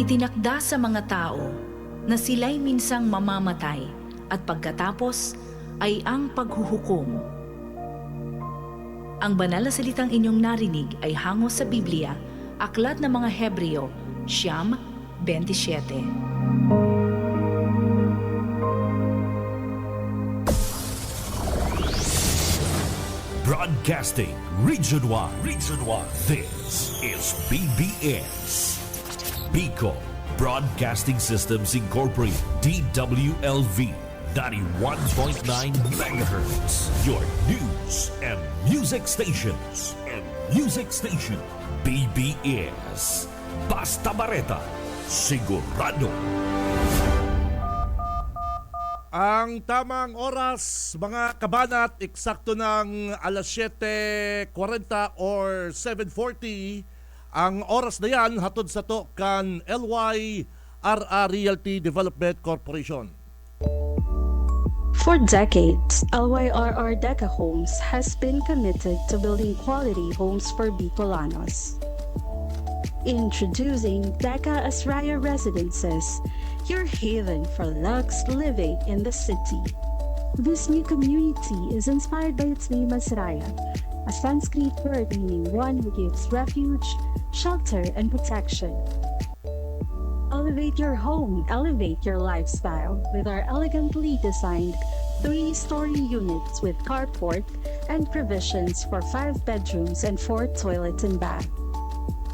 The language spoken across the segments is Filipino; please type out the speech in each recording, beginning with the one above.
Itinakda sa mga tao na sila'y minsang mamamatay at pagkatapos ay ang paghuhukom. Ang banal na salitang inyong narinig ay hango sa Biblia, Aklat ng mga Hebreo, 9:27. Broadcasting Region 1. This is BBS. Bicol Broadcasting Systems Incorporated. DWLV 91.9 megahertz. Your news and music stations. BBS. Basta Bareta. Sigurado. Ang tamang oras, mga kabanat, eksakto ng alas 7:40 or 7:40. Ang oras na yan, hatod sa to kan LYRR Realty Development Corporation. For decades, LYRR Deca Homes has been committed to building quality homes for Bicolanos. Introducing Deca Asraya Residences, your haven for luxe living in the city. This new community is inspired by its name Asraya, a Sanskrit word meaning one who gives refuge, shelter, and protection. Elevate your home, elevate your lifestyle with our elegantly designed 3-story units with carport and provisions for 5 bedrooms and 4 toilets and bath.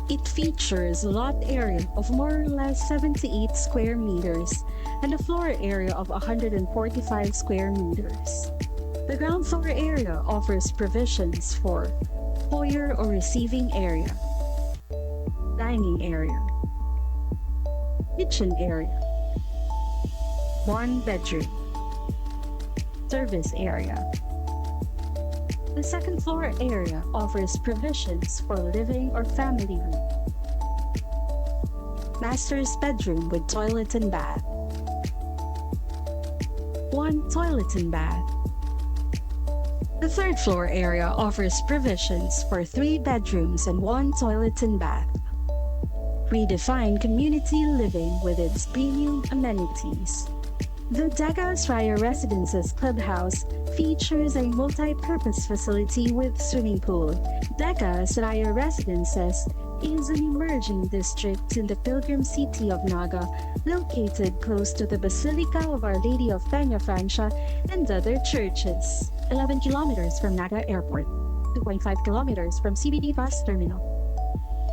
It features a lot area of more or less 78 square meters and a floor area of 145 square meters. The ground floor area offers provisions for foyer or receiving area, dining area, kitchen area, 1 bedroom, service area. The second floor area offers provisions for living or family room, master's bedroom with toilet and bath, 1 toilet and bath. The third floor area offers provisions for 3 bedrooms and 1 toilet and bath. Redefine community living with its premium amenities. The Deca Asraya Residences Clubhouse features a multi-purpose facility with swimming pool. Deca Asraya Residences is an emerging district in the pilgrim city of Naga, located close to the Basilica of Our Lady of Peña Francia and other churches. 11 kilometers from Naga Airport, 2.5 kilometers from CBD Bus Terminal,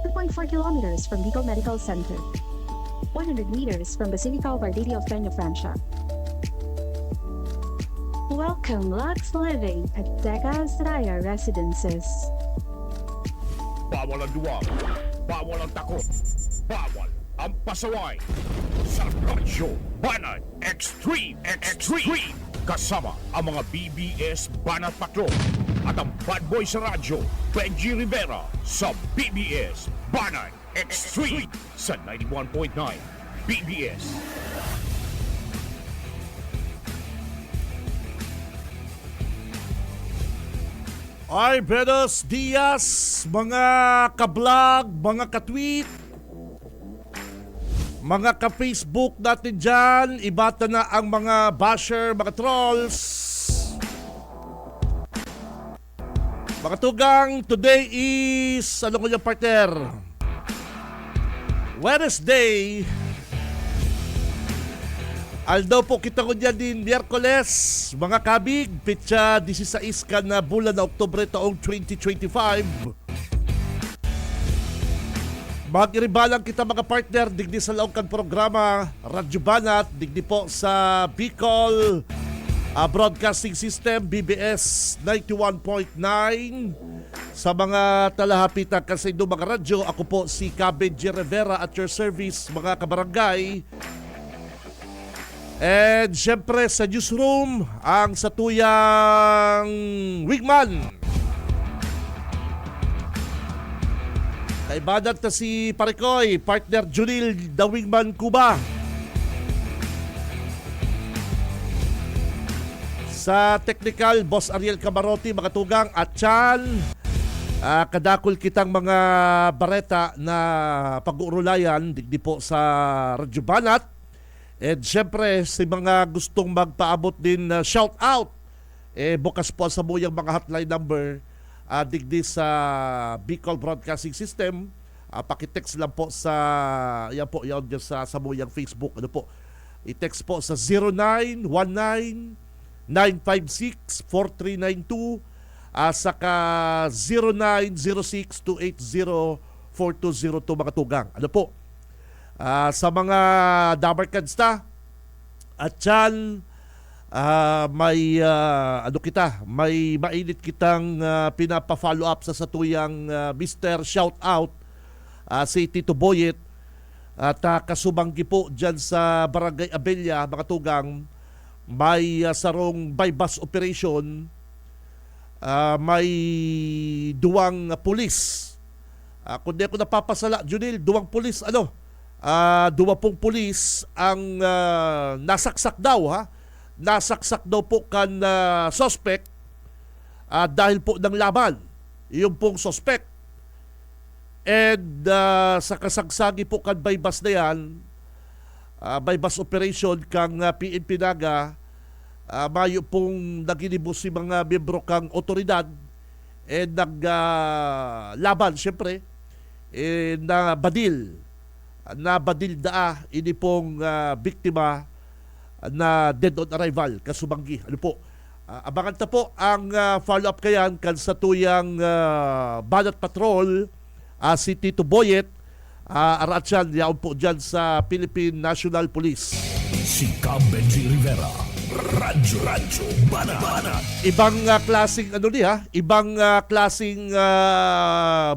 2.4 kilometers from Bicol Medical Center, 100 meters from Basilica of Our Lady of Peña Francia. Welcome Lux Living at Deca Asraya Residences. Bawal ang duwag, bawal ang takot, bawal ang pasaway. Sa Radyo Banat Extreme. Kasama ang mga BBS Banat Patrol at ang bad boy sa radyo, Benji Rivera sa BBS Banat Extreme sa 91.9 BBS. Ay, buenos dias, mga ka-vlog, mga ka-tweet, mga ka-Facebook natin dyan. Ibata na ang mga basher, mga trolls. Mga tugang, today is, ano ko yung partner? Wednesday. Aldaw po kita ko dyan din Miyerkules, mga kabig, pitsa 16 ka na bulan na Oktubre taong 2025. Mag-iribalang kita mga partner, digdi sa laongkan programa, Radyo Banat, digdi po sa Bicol Broadcasting System, BBS 91.9. Sa mga talahapitan kasi do mga radyo, ako po si Benji Rivera at your service, mga kabarangay. And syempre sa newsroom, ang satuyang wingman. Kaibanan ta si Parikoy, partner Junil, the wingman Cuba. Sa technical, Boss Ariel Camarote, mga tugang, at Chan. Kadakol kitang mga bareta na pag-uurulayan digdi po sa Radyo Banat. And syempre, sa mga gustong magpaabot din shout out, bukas po sa buyang mga hotline number digdi sa Bicol Broadcasting System. Pakitext lang po sa yan dyan sa buyang Facebook. Ano po? I-text po sa 0919-956-4392 saka 0906-280-4202 mga tugang. Ano po? Sa mga Dabarkads ta at yan may may mainit kitang pinapa-follow up sa satuyang Mr. Shout Out si Tito Boyet at kasubanggi po dyan sa Barangay Abella mga tugang. May sarong bypass operation. May duwang pulis. Kung di ako napapasala, Junil, duwang pulis, duwa pong pulis ang nasaksak daw, ha? Nasaksak daw po kan suspect dahil po ng laban. Yung pong suspect. And sa kasagsagi po kan bypass na yan, bypass operation kang PNP Naga, mayo pong naginibos si mga miyembro kang otoridad naglaban syempre na badil ini pong biktima na dead on arrival kasubanggi. Ano po? Abangan ta po ang follow up kayan kan sa tuyang Banat Patrol si Tito Boyet Aratsan yaon po dyan sa Philippine National Police. Si Benji Rivera, Radyo Banat. Ibang klaseng ibang klaseng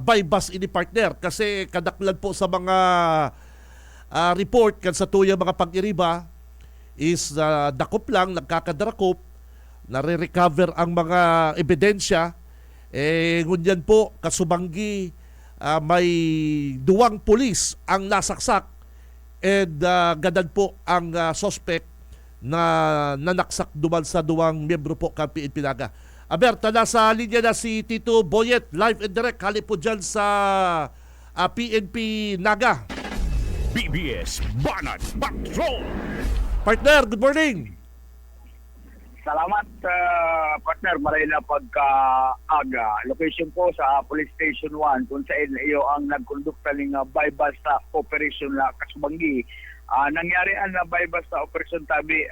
bypass ini partner kasi kadaklan po sa mga report kan sa tuyang mga pag-iriba is dakop lang, nagkakadarakop, nare-recover ang mga ebidensya. Ngunyan po kasubanggi may duwang pulis ang nasaksak and gadan po ang suspect na nanaksak duman sa duwang miyembro po ng PNP Naga. Aberta, nasa linya na si Tito Boyet, live and direct, hali po dyan sa PNP Naga. BBS Banat Patrol. Partner, good morning. Salamat, partner. Maray na pagka-aga. Location po sa Police Station 1 kung saan iyo ang nagkondukta ng bypass sa operation na Kasubanggi. Nangyari ang bypass sa operation tabi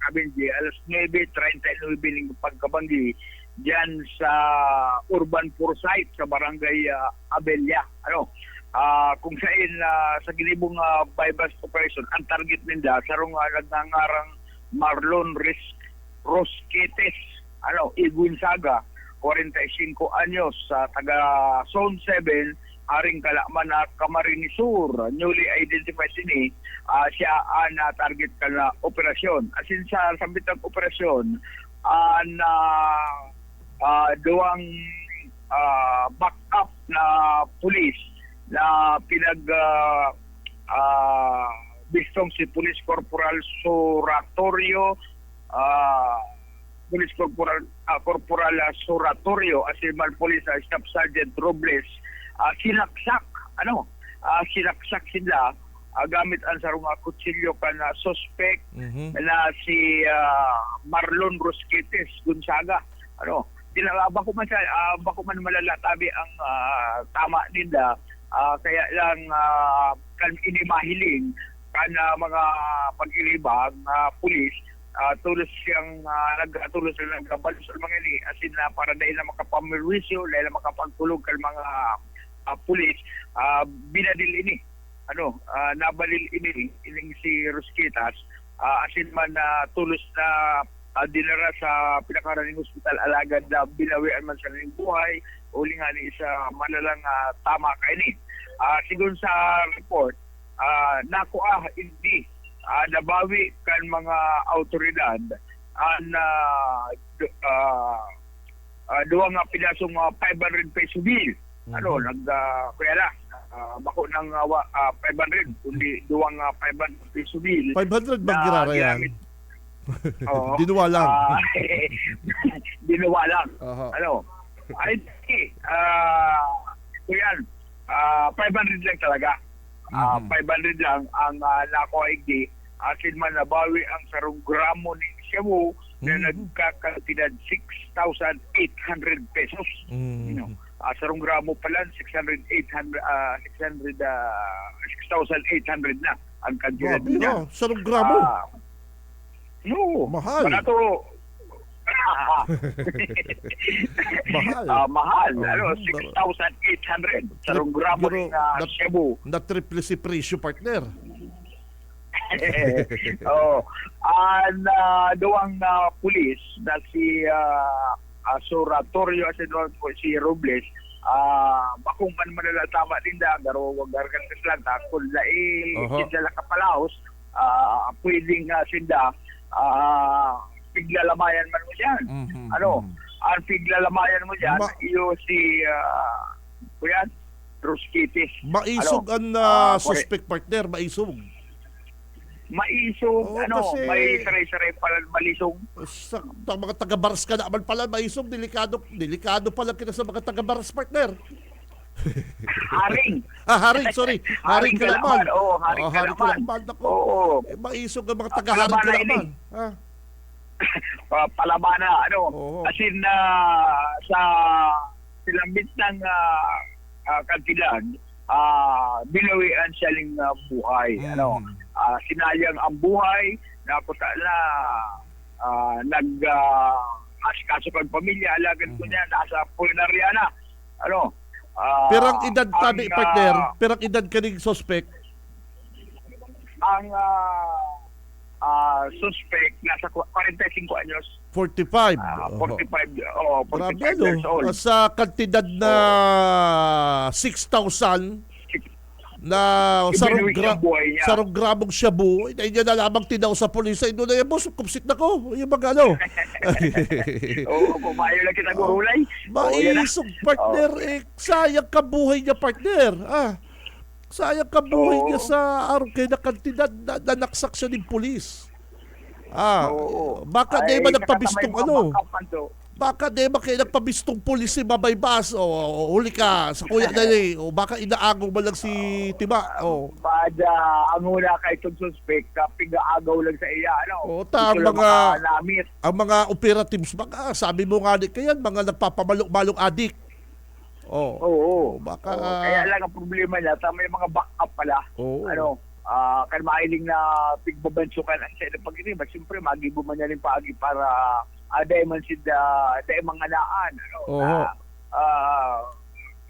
Kabinji alas 9:39 ng pagkabanggi diyan sa Urban Foresight sa Barangay Abella. Kung saan sa gilibong bypass operation ang target nila sarong nagngangarang Marlon Rosquetes, Iguinsaga, 45 anyos, taga Zone 7, Haring Kalaman na Camarines Sur, newly identified sini, siya na target ka na operasyon. Asin sa sambitang operasyon, duwang backup na pulis na bistong si Police Corporal Suratorio, Police Corporal Suratorio, Asimal Police Staff Sergeant Robles, sinaksak sila gamit ang sarong kutsilyo na suspect na si Marlon Rosquetes Gonzaga. Bako man malalatabi ang tama nila, kaya lang kan inimahiling kana mga pag-ilibang pulis tulos siyang nagtulos sila ng kabalos sa mga ini asin na para dahil na makapamirwisyo dahil na makapagtulog kang mga pulis binadil ini nabalil ini ining si Rosquetas asin man tulos na dinara sa pinakaraning hospital alagad na binawian man sa ning buhay uli nga ni sa malalang tama kaini. Sigun sa report hindi nabawi kan mga autoridad duwa nga pinasong 500 peso bill. Kaya na bako ng 500 kundi duwa nga 500 peso bill. 500 bang girara yan? Oo. Dinuwa lang. Dinuwa lang. Ay, yan, 500 lang talaga. 500 lang ang nakuha igdi. Asin man nabawi ang sarong gramo ni Shabu na nagkakantidad 6,800 pesos. You know, sarong gramo pa lang 6,800 na ang kantidad Grabe, niya. no? Sarong gramo. No, Mahal. barato. Mahal. Mahal. Oh, 6,800 sarong gramo Pero ni nat- Shabu. Na triple si presyo, partner. Ang duwang pulis na si Soratorio at si Robles, bakong man malalatama din da, garo wag gargan kaslang takol na sindala kapalaos, pwedeng sinda, piglalamayan man mo dyan. Ang piglalamayan mo dyan, iyo si Kuyan, Ruskitis. Maisog ang suspect, partner. Maisog. Maisog, kasi- may saray-saray pala malisong. Sa mga taga-bars ka naman pala, maisog. Delikado pala kita sa mga taga-bars, partner. Haring. Haring, sorry. Haring ka naman. Oo, haring ka naman. Ako. Oo. Maisog ang mga taga-haring ka Palabanan naman. Palabana, Oo. As in, sa silambit ng kantidad, binawian siya ng buhay. Sinayang ang buhay, na nag-asikaso kang pamilya, alagad ko niya, nasa pulinarya na. Perang edad tabi, partner. Perang edad ka ng suspect. Ang suspect, nasa 45 anyos. 45. 45 Grabe, years old. Sa kantidad na 6,000 na Ibinuwi ang buhay niya. sarong gramong shabu, hindi niya na lamang tinaw sa pulis. Ay, doon na yan, boss, kumsit na ko. Yung mga Kumayo lang kita gurulay. Maisog, partner. Sayang ka buhay niya, partner. Sayang ka buhay niya sa araw kayo na kantidad na nanaksak siya ng pulis. Baka di ba nagpabistong Baka di ba kayo nagpabistong pulis si Babaybas o huli ka sa kuya dali o baka inaagaw mo lang si Tiba. Bada, ang una kay itong suspect, pigaagaw lang sa iya. Ang mga operatives, sabi mo nga di kayan, mga nagpapamalok-malok adik. Baka kaya lang ang problema niya, may mga backup pala. Kan mailing na pigbabansukan ang sa ilang pag-iniba, siyempre magibo man niya rin paagi para dahil man sida dahil mga naan.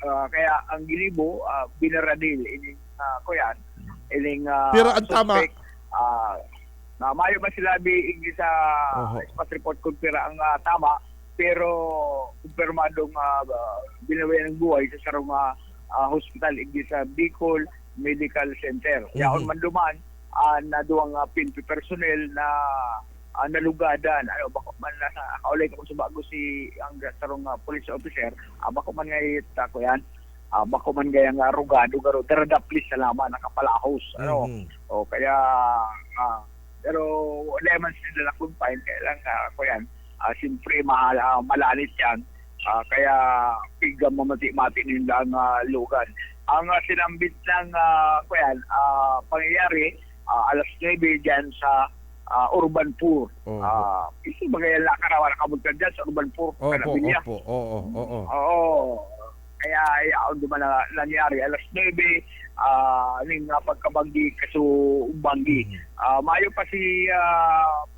Kaya ang gilibo, binaradil, ining kuyan, ining pero ang tama, na mayo man sila biing sa spot report kung pira ang tama, pero kumpirmadong binawayan ng buhay sa sarong hospital igi sa Bicol Medical Center. Yaon man duman, na duwang PNP personnel na nalugadan. Bako man nasa kaulay ko sa bago si ang sarong police officer, bako man ngay ko yan. Bako man gayang rugado garo daradaplis sa laman nakapalahos. Kaya pero wala man sila na confine kaya lang ko yan. Siyempre malanit yan. Kaya pigam mamati-mati nila ang lugan. Ang sinambit ng pangyayari alas 9 dyan sa Urban Poor. Isi bagay lang karawan nakabugtad dyan sa Urban Poor. Kanabilya. Kaya yaon duman na nangyari alas 9 ning pagkabanggi kaso umbanggi. Mayo pa si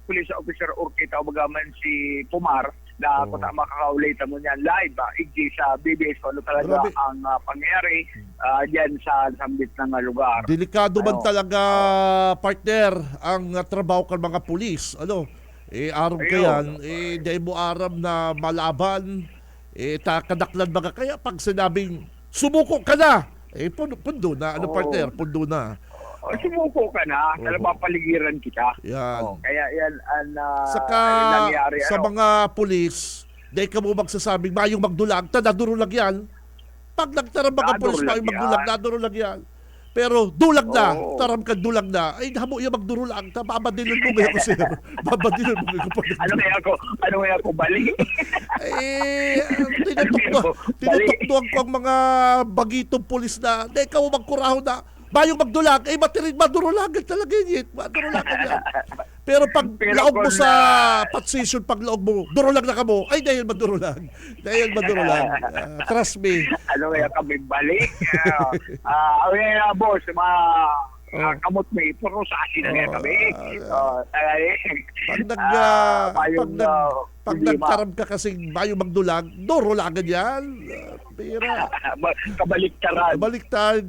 police officer Urquita o bagaman si Pumar na kung makakaulay mo niyan live igi sa BBS kung ano talaga ang pangyayari diyan sa sambit ng lugar. Delikado man talaga, partner, ang trabaho ng mga pulis. Aram kayan, dahil mo aram na malaban, kadaklan mga kaya pag sinabing sumuko ka na, pundo na, partner, pundo na. Sumuko ka na, paligiran kita. Yan. Kaya yan ang Saka nangyari. sa mga pulis, dahil ka mo magsasabing mayong magdulag, naduro lang yan. Pag nagtarang mga pulis mayong magdulag, naduro lang yan. Pero dulag na, Oo. taram ka dulag na. Ay, hamo yung magdurulang. Babadilin mo ngayon ko, sir. Babadilin mo ngayon ko. Ano kaya ako bali? Eh, tinutuktuan ko ang mga bagitong pulis na, di ikaw magkuraho na, bayong magdulag, eh madurulagan talaga yun. Madurulagan yan. Pero pag laog mo kung sa position, pag laog mo, durulag na ka mo, ay dahil madurulag. Dahil madurulag. Trust me. Ano kaya kami balik? Okay, boss, kamot may puro sa asin na kaya kami. Pag nagkaram ka kasing bayong magdulag, durulagan yan. Pira. Kabaliktaran. Baliktad.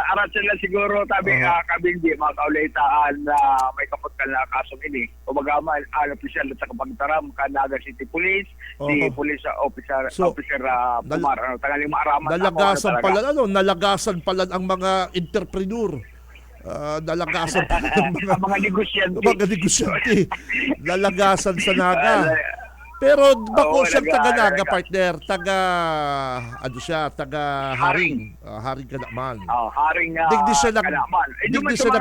Arat sila siguro tabi kabing di makaulitaan na may kapot ka na kasong ini. Kumbaga opisyal sa kapagtaram ka Naga City Police, di Police Officer So, Pumar, tangaling maaraman Nalagasan pala nalagasan pala ang mga entrepreneur. Nalagasan pala ang mga negosyante. mga negosyante. Nalagasan sa Naga. Pero bako siyang taga Naga, partner. Ano siya, taga Haring. Haring ka naman. Haring Digdi siya Kalaman. digdi siya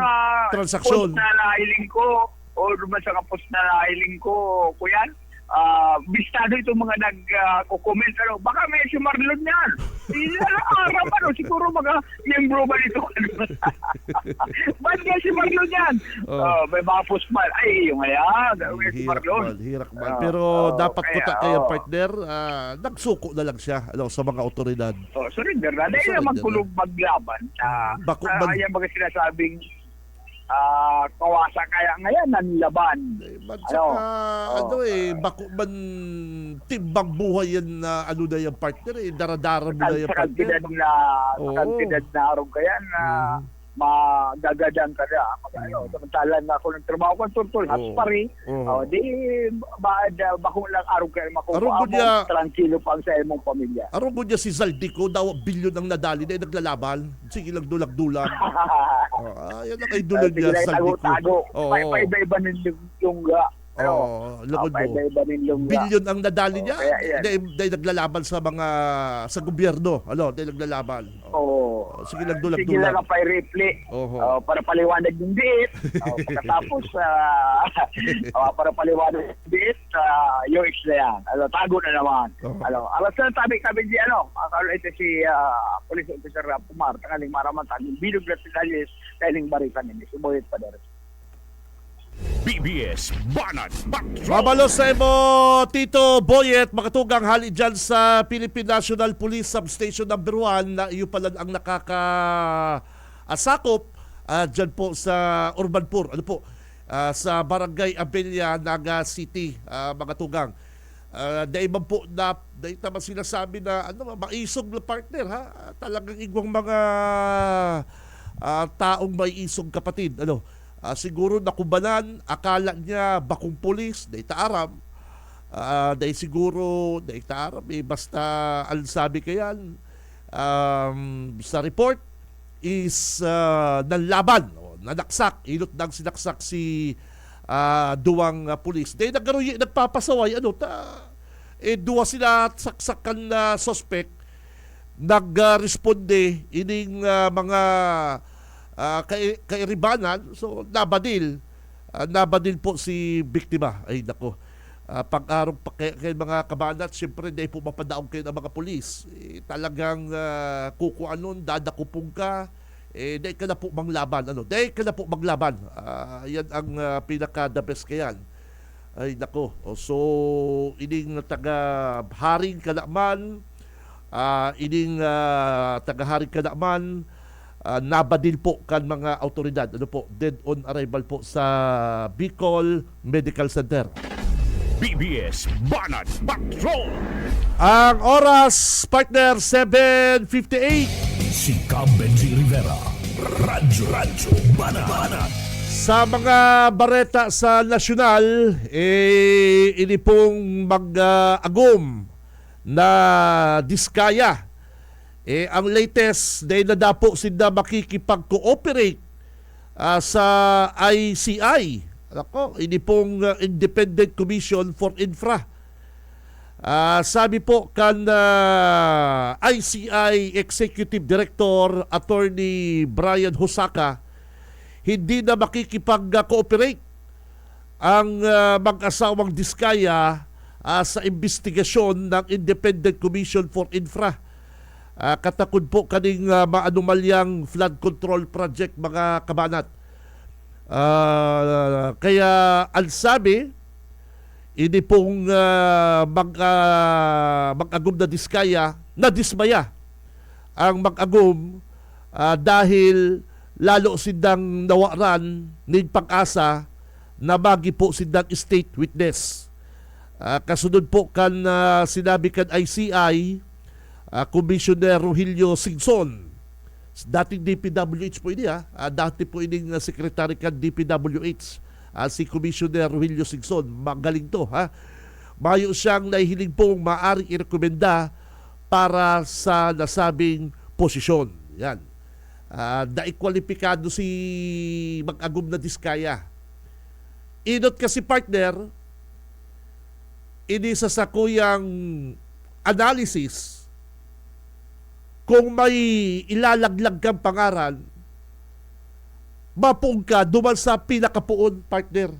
transaksyon. Post na nahiling ko o duman sa post na nahiling ko, kuyan. Bistado itong mga nag-comment. Baka may si Marlon yan. Araman siguro mga membro ba nito? Ba't nga si Marlon yan? May mga postman. Ay, yung ayan. Si Marlon. Hirak man. Pero dapat ko kayo, partner, nagsuko na lang siya sa mga otoridad. Surrender na. Dahil naman kulog maglaban. Ayan mga sinasabing kawasa kaya ngayon nanlaban. Bako man timbang buhay yan na na yung partner daradara mo na yung Sa partner. kantidad na araw kaya na magagadang ka na. Samantalan na ako ng trabaho ko, turtul, haspari. Di, bako lang araw kaya makuha mo, tranquilo pa ang sa imong pamilya. Aron ko niya si Zaldico, daw bilyon ang nadali na naglalaban. Sige lang dulag-dulag. Yan ang idolo niya, Zaldico. Tago-tago. Paiba-iba yung Lagod mo. Bilyon ang nadali niya. Dahil naglalaban sa gobyerno. Dahil naglalaban. Sige lang dulag-dulag. Sige lang ang pay-replay. Para paliwanag yung diit. Pagkatapos, para paliwanag yung diit, yung X na yan. Tago na naman. Alas na tabi di ito si Police Officer Pumar, tangaling maraman tagong bilog na sinalis, kailing barikan ini. Subuhit pa dere. BBS Banat Patrol. Mabalos sa imo, Tito Boyet, makatugang hali dyan sa Philippine National Police Substation number 1 na iyo pala ang nakakasakop dyan po sa Urbanpur. Sa Barangay Abella, Naga City, mga tugang. Dahil man po dahil naman sinasabi na maisog na partner talagang igwang mga taong may isog kapatid. Siguro nakubanan, akala niya bakong pulis, dahil taaram. Dahil siguro, dahil taaram, basta ang sabi kayan, sa report is nanlaban, nanaksak, ilot nang sinaksak si duwang pulis. Dahil nagpapasaway, duwa sila saksakan na suspect, nagresponde ining mga kairibanan, so nabadil po si biktima. Ay nako, pag-araw pa kay mga kabanat, siyempre dahil po mapadaog kayo ng mga pulis, talagang kukuanon, dadakupong ka, dahil ka na po maglaban. Dahil ka na po maglaban. Yan ang pinaka-the best kayan. Ay nako, so ining taga Haring Kalaman, ining taga Haring Kalaman, nabadil po kan mga autoridad. Dead on arrival po sa Bicol Medical Center. BBS Banat Patrol. Ang oras, partner, 7:58. Si Benji Rivera. Radyo Banat. Sa mga bareta sa nasyonal, ini pong mag-agom na diskaya. Ang latest, dahil nadapo sila makikipag-cooperate sa ICI. Ini pong Independent Commission for Infra. Sabi po kan ICI Executive Director Attorney Brian Hosaka, hindi na makikipag-cooperate ang mag-asawang Diskaya sa investigasyon ng Independent Commission for Infra. Katakod po kaning maanumalyang flood control project, mga kabanat. Kaya ang sabi, hindi pong mag-agum na Diskaya na dismaya ang mag-agum dahil lalo sindang nawaran ng pag-asa na magi po sindang state witness. Kasunod po kan sinabi kan ICI, Commissioner Rogelio Singson, dating DPWH po ini, dati po ining secretary kan DPWH, si Commissioner Rogelio Singson, magaling to, mayo siyang nahihiling pong maaring irekomenda para sa nasabing posisyon. Yan. Daikwalipikado si mag-agum na Diskaya. Inot kasi partner, ini sa sakuyang analysis, kung may ilalaglag kang pangaran, mapuong ka duman sa pinakapuon, partner.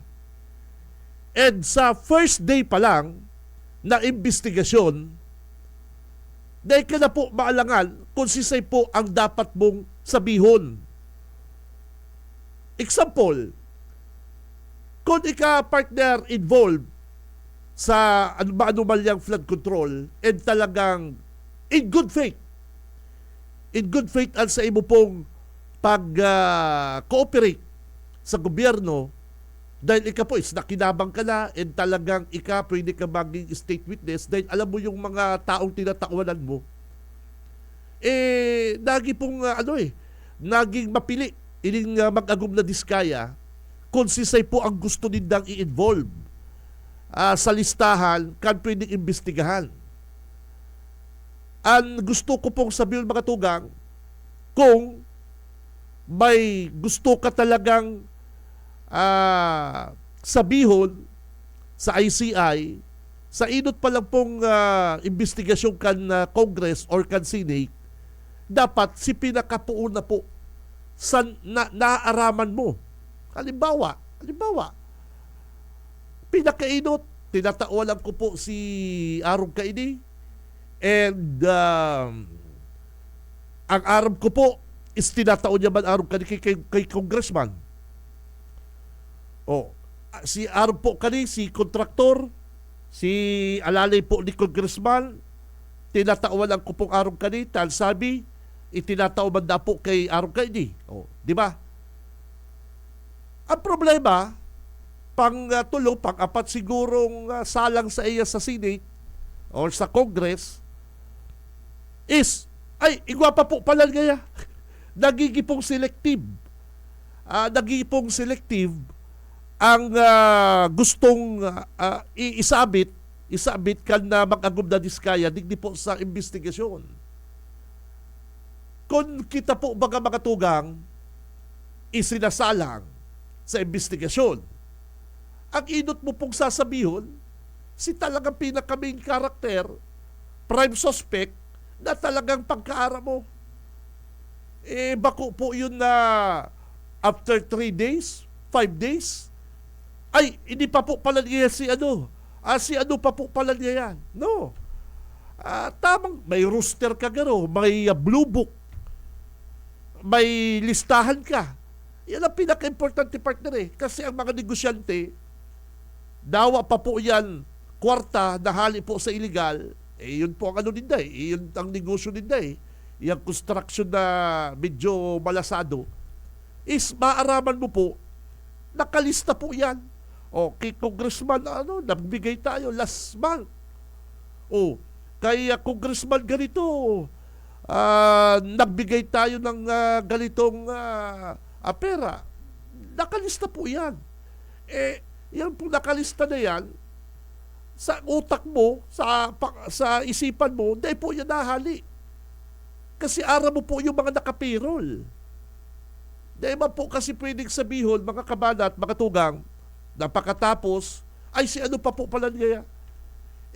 And sa first day pa lang na investigasyon, dahil ka na po maalangan kung sisay po ang dapat mong sabihon. Example, kung partner involved sa anumalyang flood control and talagang in good faith at sa imo pong pag-cooperate sa gobyerno, dahil ika po is nakinabang ka na and talagang ika pwede ka maging state witness dahil alam mo yung mga taong tinatawanan mo, naging pong naging mapili ining mag-agum na Diskaya kung sisay po ang gusto nindang i-involve sa listahan kan pwedeng imbestigahan. Ang gusto ko pong sabihin, mga tugang, kung may gusto ka talagang sabihon sa ICI, sa inot pa lang pong investigasyon kan Congress or kan Senate, dapat si pinakapuon na po sa naaaraman mo. Halimbawa, pinakainot, tinatawalan ko po si Arong Kaini, and ang Arong ko po is tinataon niya man Arong Kaini kay congressman. Si Arong po kani, si kontraktor, si alalay po ni congressman, tinatawalan ko pong Arong Kaini, tal sabi, itinataon man na po kay Arong Kaini. Di ba? Ang problema, pang-tulo, pang-apat sigurong salang sa iya sa Senate or sa Congress is, igwa pa po pala ngaya. Nagigipong selective. Nagigipong selective ang gustong isabit kan na mag-agum na Diskaya digdi po sa investigasyon. Kung kita po mga tugang isinasalang sa investigasyon, ang inot mo pong sasabihon, si talagang pinaka-main character, prime suspect, na talagang pagkaara mo. Bako po yun na after 3 days, 5 days, hindi pa po pala niya si ano pa po pala niya yan. No. Tamang, may roster ka garo, may blue book, may listahan ka. Yan ang pinaka-importante, partner Kasi ang mga negosyante, dawa pa po yan, kwarta na hali po sa illegal, yun po ang ano ninda yun ang negosyo ninda yung construction na medyo malasado, is maaraman mo po, nakalista po yan. Kay congressman, nagbigay tayo last month. Kay congressman ganito, nagbigay tayo ng ganitong pera. Nakalista po yan. Yan po nakalista na yan, sa utak mo, sa isipan mo, dahil po yan nahali. Kasi ara mo po yung mga nakapirol. Dahil man po kasi pwedeng sabihon, mga kabanat, mga tugang, na pagkatapos, si ano pa po pala niya.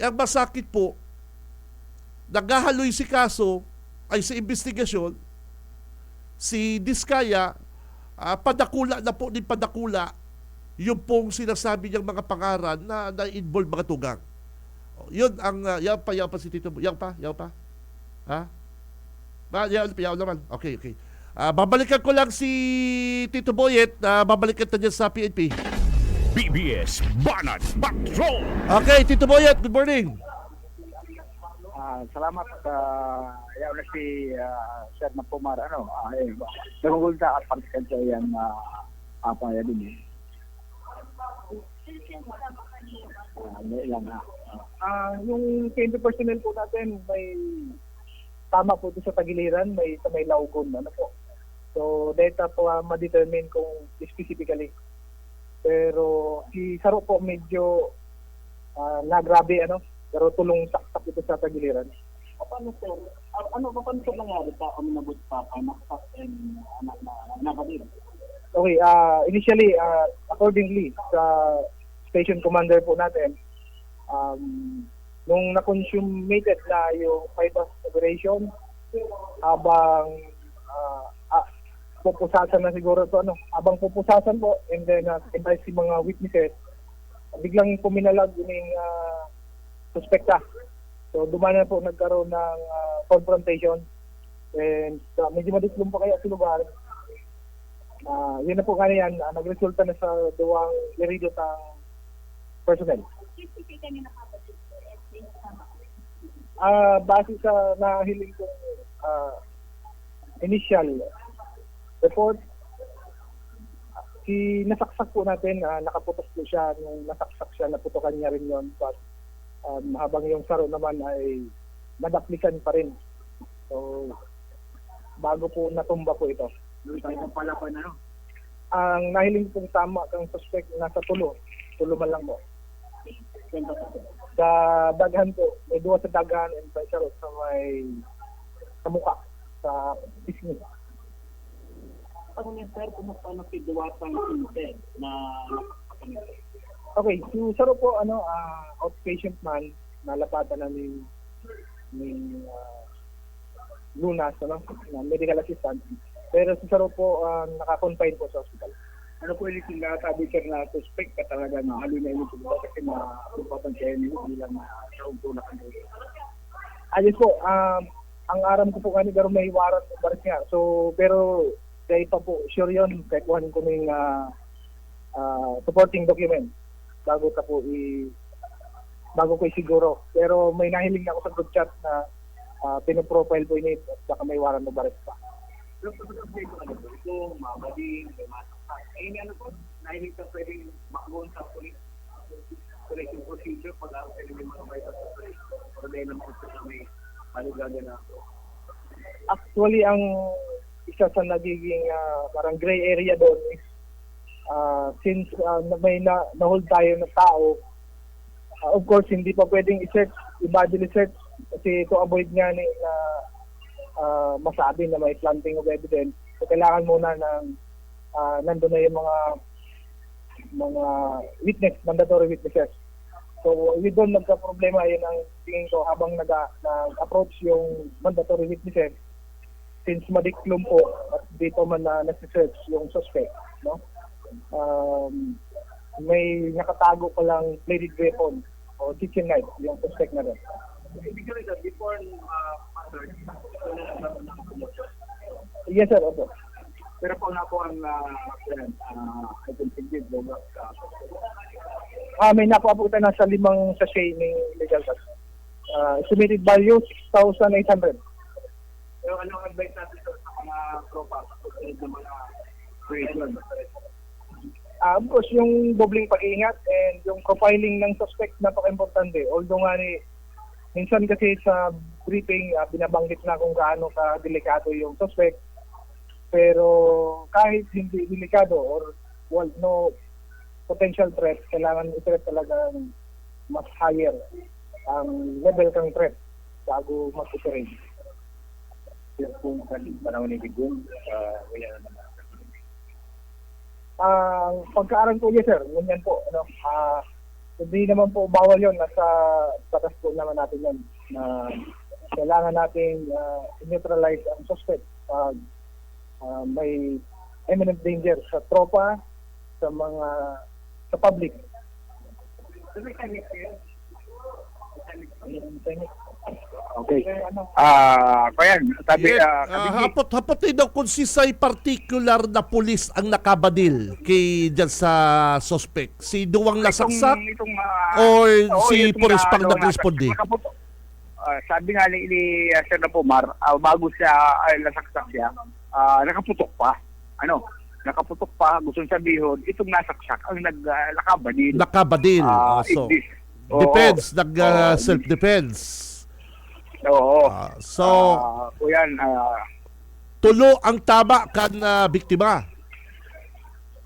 ang masakit po, naghahaloy si kaso ay sa investigasyon, si Diskaya, padakula na po ni padakula yung pong sinasabi niyang mga pangaran na na-involve mga tugang. Yun ang, yan pa si Tito, yan pa. Ha? Yan naman. Okay. Babalikan ko lang si Tito Boyet, babalikan na dyan sa PNP. BBS Banat Patrol! Okay, Tito Boyet, good morning. Salamat yaw na si Sir na Pumar nagugulta at pagkakadya yan apa ya din yung 20 personnel po natin may tama po ito sa tagiliran, may Laugon po. So data po ma-determine kung specifically. Pero si Saro po medyo nagrabe pero tulong saksak ito sa tagiliran. Paano sir? Paano sir nangyari sa uminabot pa naksak and nakadil? Okay, initially, accordingly sa station commander po natin, nung na-consummated na yung 5 operation, habang pupusasan na siguro ito, habang pupusasan po, and then invite si mga witnesses, biglang puminalag yung suspekta. So dumaan na po nagkaroon ng confrontation, and medyo madislong pa kaya sa lugar. Yun na po kaya yan, nagresulta na sa duwang irido ng personnel. Base sa nahiling kong initial report, nasaksak po natin, nakaputos po siya, nung nasaksak siya, naputokan niya rin yun. But habang yung Saro naman ay nadaklikan pa rin. So, bago po natumba po ito. Ang nahiling kong tama kang suspect nasa tulo man lang po. Sa daghan po, may 2 sa daghan and sa Saro sa mukha, sa pisngi. Ano niya sir, kung paano piduwatang intent na Okay, si Saro po outpatient man, nalapatan na ni Lunas, na medical assistant. Pero si Saro po naka-confine po sa hospital. ano po yung sinasabi sir na suspect ka talaga na halo na yung sumunod kasi mapupatan siya yun bilang saunto na kanila. Ayos po, ang aram ko po kanina pero may warrant po baris niya. So, pero kaya pa po, sure yun, kahit kuhanin ko ng supporting document bago ko isiguro. Pero may nahiling ako sa group chat na pinoprofile po yun at saka may warrant na baris pa. Pero kung sabi ko ito, mabading, may masakit. Ano po, nahiling ka pwedeng makgoon sa police collection procedure pag ako sa mga may sasakit. Pero dahil naman ito na may malugaga na ako. Actually, ang isa sa nagiging parang gray area doon is since may na-hold tayo na tao, of course, hindi pa pwedeng i-search, i-bodily search kasi to avoid nga na masabi na may planting of evidence. So, kailangan muna ng nandun na yung mga witness, mandatory witnesses. So, we don't nagka-problema, yun ang tingin ko habang nag-approach yung mandatory witnesses since madiklom po at dito man na nasi-search yung suspect, no? May nakatago pa lang bladed weapon o kitchen knife yung suspect na rin. Ibig sabihin sir, before ma-search, ito na lang naman ang promotion. Yes sir, opo. Pero po nga po ang identified May napapunta na sa 5 sachet ng illegal drugs. Estimated value 6,800. Pero anong advice natin sa mga tropa sa mga operation? Of course, yung dobling pag-iingat and yung profiling ng suspect napaka-importante. Although nga minsan kasi sa briefing, binabanggit na kung gaano ka-delikado yung suspect. Pero kahit hindi delikado or no potential threat, kailangan i-threat talaga mas higher ang level ng threat bago mag-operate. Yung kung panahon ni Bigong, wala na naman. Pagkaaral ko, yes sir, ganyan po. Hindi naman po bawal yun. Nasa batas po naman natin yun na kailangan nating neutralize ang suspect pag may imminent danger sa tropa, sa public. Okay. Kayan, sabi, Hapot din daw kung si say particular na pulis ang nakabadil kay dyan sa suspect. Si Duwang nasaksak or si pulis pang nag-responde? Sabi nga ni Sir Napumar, bago siya nasaksak siya, nakaputok pa. Nakaputok pa, gusto sabihin, itong nasaksak ang nakabadil. Nakabadil. So, defense, self-defense. Oo. Kuyan, tulo ang tama kan biktima.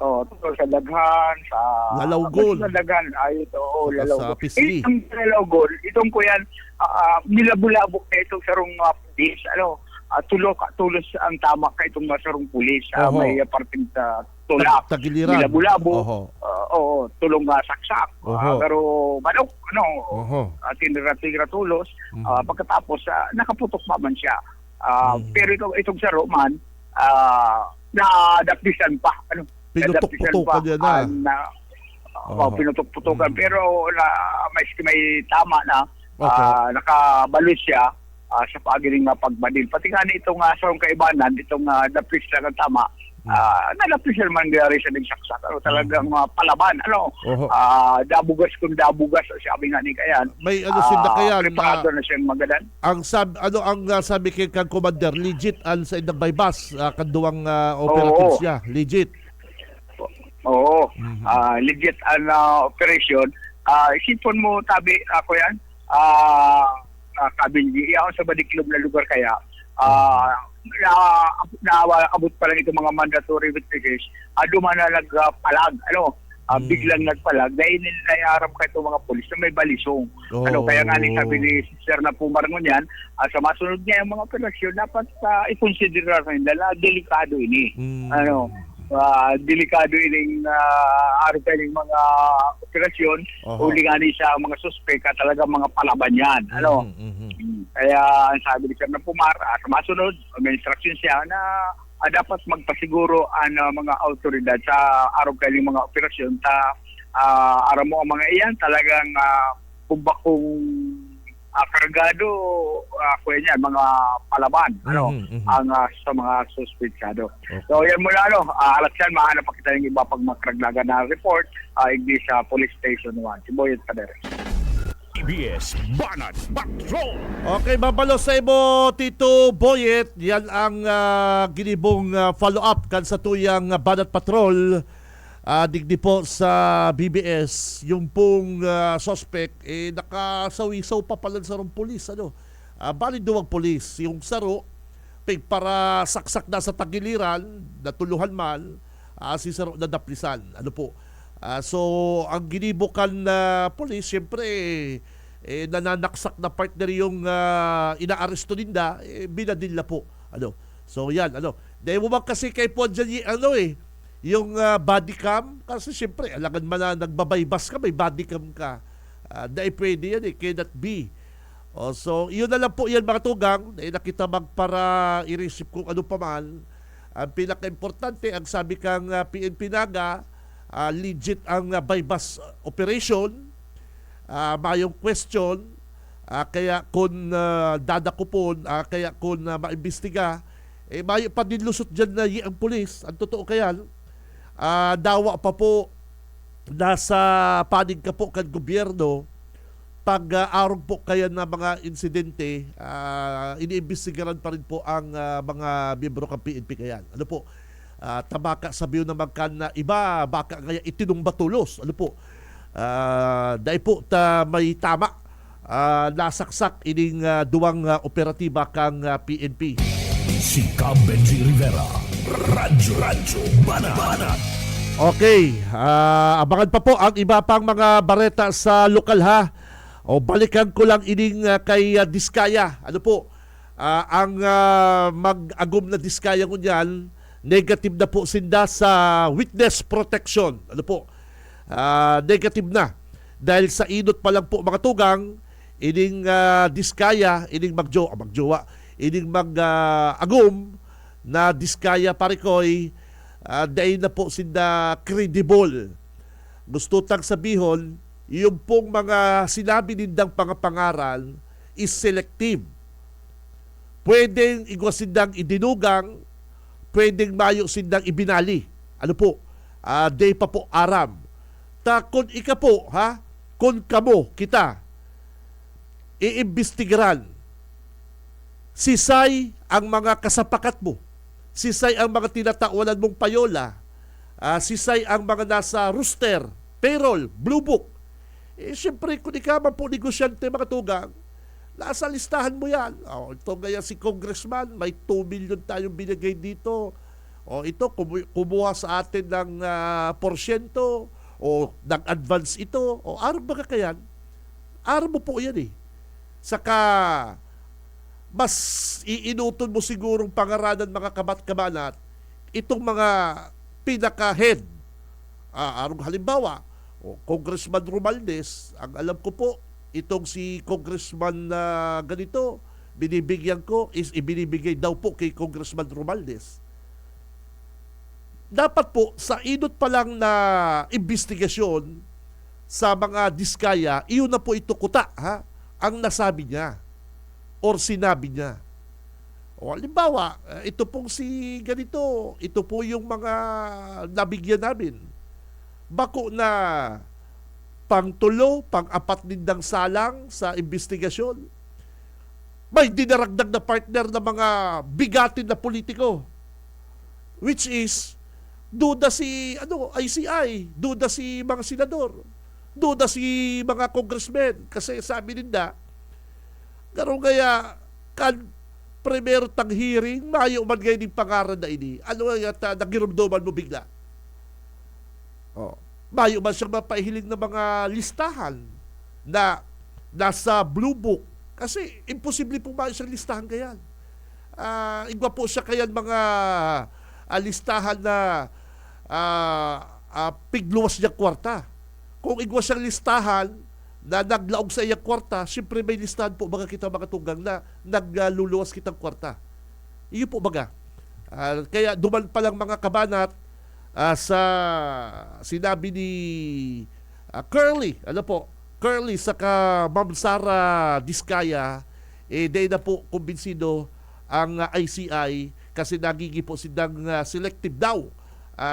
Tungkol sa daghan, sa Lalawgol. Sa daghan, Sa Lalawgol. Pisli. Itong Lalawgol, itong kuyan, nilabulabok na itong sarong pulis, tulos ang tama kay itong sarong pulis. May parting tulak. Tagiliran. Nilabulabo. Tulong saksak. Pero manok, tinira tulos. Pagkatapos, nakaputok pa man siya. Pero itong saro man, nadapisan pa. Pinutok-putukan yan na. Pinutok-putukan. Pero may tama na. Okay. Nakabalot siya sa pagiling na pagbadil. Pati nga itong sarong kaibanan, itong napis lang ang tama, nalapis naman gari siya ng saksak. Talagang palaban. Dabugas kung dabugas, sabi nga ni Kayan. May sinda Kayan preparado na siyang magadan. Ang sabi kay kang commander, legit ang sa indang bypass, kanduang operatives niya. Legit. Oo. Legit ang operation. Isipon mo, tabi ako yan, kabinji, ako sa badiklog na lugar kaya, naabot pa lang itong mga mandatory witnesses, duman na nagpalag, biglang nagpalag, dahil nilayaram ka itong mga polis na may balisong. Kaya nga sabi ni Sir Napumar ngunyan, sa masunod niya yung mga operasyon, dapat i-consider nila, delikado ini. Delikado ining aritan mga operasyon, uli nga sa mga suspek at talaga mga palaban yan. Kaya ang sabi ni Sir Napumar, sa masunod, may instruction siya na dapat magpasiguro ang mga autoridad sa araw kaling mga operasyon araw mo ang mga iyan talagang kung kargado niya, mga palaban ang sa mga suspetsado. So yan mula alas yan, mahanap pa kita yung iba pag makraglaga na report hindi sa Police Station 1. Si Boyet Padere. PBS Banat Patrol. Okay, babalo sa imo, Tito Boyet. Yan ang ginibong follow-up kan sa tuyang Banat Patrol. Digdi po sa BBS, yung pong suspect, nakasawisaw pa pala sa rong polis. Bali duwag polis. Yung saro, para saksak na sa tagiliran, natuluhan man, si saro na daplisan. So, ang ginibukan na polis, siyempre, nananaksak na partner yung inaaresto ninda, binadil na po. So, yan. Dahil mo ba kasi kay po dyan, yung body cam, kasi siyempre, alangan man na nagbabaybas ka, may body cam ka. Dahil pwede yan, cannot be. So, yun na lang po yan mga tugang, nakita para i-receive kung ano pa man. Ang pinaka-importante, ang sabi kang PNP Naga, legit ang bypass operation, mayong question, kaya kung dadakupon, kaya kung maimbestiga, mayo pa din lusot dyan na ang pulis. Ang totoo kaya, dawa pa po nasa panig ka po kan gobyerno pag arog po kaya na mga insidente, iniimbestigaran pa rin po ang mga miyembro ng PNP kayan. Tabaka sabiyo naman kan na iba, baka kaya itinumba tulos. Dahil po may tama, nasaksak ining duwang operatiba kang PNP. Si Benji Rivera, Radyo Banat. Okay, abangan pa po ang iba pang mga bareta sa lokal ha. O balikan ko lang ining kay Diskaya. Ang mag-agom na Diskaya ngunyan, negative na po sinda sa witness protection. Negative na. Dahil sa inot pa lang po mga tugang, ining diskaya, ining magjowa, ining agum na diskaya parikoy, dahil na po sinda credible. Gusto tang sabihon, yung pong mga sinabi nindang pangapangaral is selective. Pwedeng igwas sindang idinugang, pwedeng mayo sindang ibinali. Ano po? Day pa po aram. Ta kung ika po, kung kamo, kita, iimbestigaran, sisay ang mga kasapakat mo, sisay ang mga tinatawanan mong payola, sisay ang mga nasa roster, payroll, blue book. Siyempre, kung ikaw man po negosyante mga tugang, nasa listahan mo yan. Ito gaya si congressman, may 2 million tayong binigay dito. Ito, kumuha sa atin ng porsyento, nag-advance ito, araw ba kakayan? Araw mo po yan eh. Saka, mas iinuton mo sigurong pangaranan mga kabat-kabanat itong mga pinaka-head. Halimbawa, Congressman Romualdez, ang alam ko po, itong si Congressman na ganito, binibigyan ko is ibinibigay daw po kay Congressman Romualdez. Dapat po, sa inot pa lang na investigasyon sa mga diskaya, iyon na po ito kuta, ang nasabi niya or sinabi niya. Halimbawa, ito pong si ganito, ito po yung mga nabigyan namin. Bako na pang-tulo, pang-apat nindang salang sa investigasyon. May dinaragdag na partner na mga bigatin na politiko. Which is, duda si ICI, duda si mga senador, duda si mga congressmen. Kasi sabi nila, garo gaya, kan primero tang hearing, mayo man ngayon yung pangaran na ini. Ano nga, nagirumduman mo bigla? Mayo man siyang mapahiling ng mga listahan na nasa blue book. Kasi imposible po mayo siyang listahan kayan. Igwa po siya kayan mga listahan na pigluwas niya kwarta. Kung igwa siyang listahan na naglaog sa iyang kwarta, siyempre may listahan po baga kita mga tunggang na nagluluwas kitang kwarta. Iyo po baga. Kaya duman pa lang mga kabanat sa sinabi ni Curly, Curly saka Ma'am Sara Diskaya, dahil na po kumbinsido ang ICI kasi nagigi po silang selective daw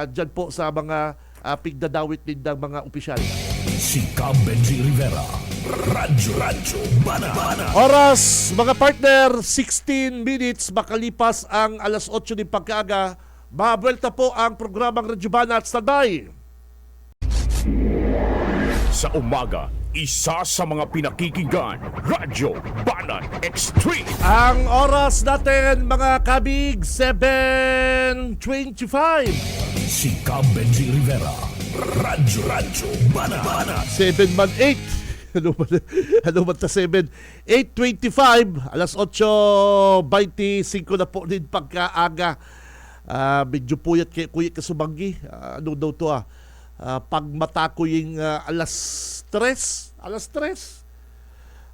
dyan po sa mga pigdadawit nindang mga opisyal. Si Cab Benji Rivera, Radyo Bana. Oras, mga partner, 16 minutes makalipas ang alas 8 ng pagkaaga. Mabuelta po ang programang Radyo Bana at standby. Sa umaga, isa sa mga pinakikinggan, Radyo Banat Extreme. Ang oras natin, mga kabig, 7:25. Si Cab Benji Rivera, Radyo Bana. 7:08. Ano ba ta 7? 8:25, alas 8:25 na po din pagkaaga. Medyo puyat kay Kuya Kasubanggi. Ano daw to pag mata ko yung alas 3,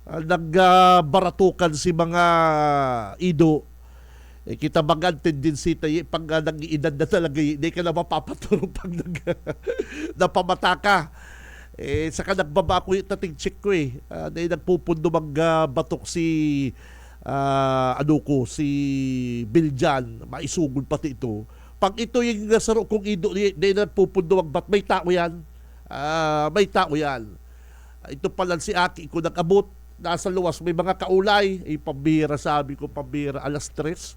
nagbaratukan si mga ido. Kita bagan tendency tayo pag nag-iedad na talaga, hindi ka na mapapatulong pag napamata ka. Saka nagbaba ko yung tating check ko dahil nagpupundo magbatok si si Biljan, maisugod pati ito. Pag ito yung nasaro kong ido, dahil nagpupundo magbat, may tao yan. May tao yan. Ito pala si Aki ko nag-abot, nasa luwas, may mga kaulay, pambira, sabi ko, pambira, alas 3.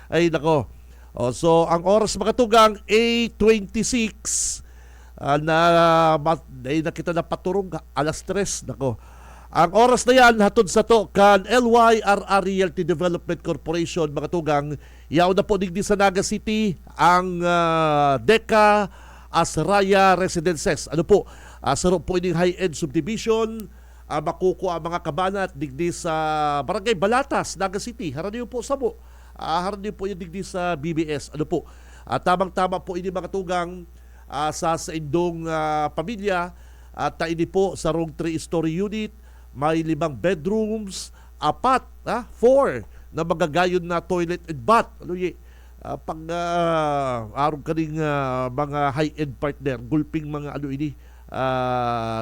Ay, nako. So, ang oras mga tugang, 8:26, na kita na paturong, alas 3, nako. Ang oras na yan, hatod sa to, kan LYRR Realty Development Corporation, mga tugang, yaw na po digdi sa Naga City, ang Deca Asraya Residences. Ano po? Saro po ining high-end subdivision, makuko ang mga kabanat digdi sa Barangay Balatas, Naga City. Haraniyo po sa mo. Haraniyo po yung digdi sa BBS. Ano po? Tamang-tama po ini mga tugang sa indong pamilya. At taini po sa rong 3-story unit, may 5 bedrooms, 4 na magagayon na toilet and bath. Pag arong kaning mga high-end partner, gulping mga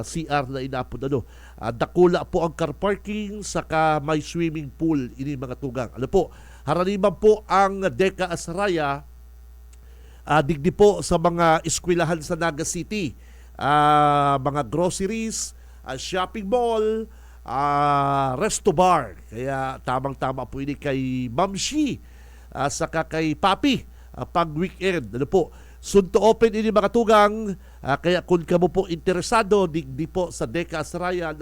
CR na inapod dakula po ang car parking saka may swimming pool ini mga tugang. Haraniman po ang Deka Asraya digdi po sa mga eskwelahan sa Naga City, mga groceries, shopping mall, resto bar. Kaya tamang-tama po ini kay Ma'am Shi saka kay Papi pag weekend. Soon to open ini mga tugang, kaya kung kamo po interesado digdi po sa Deka Asraya,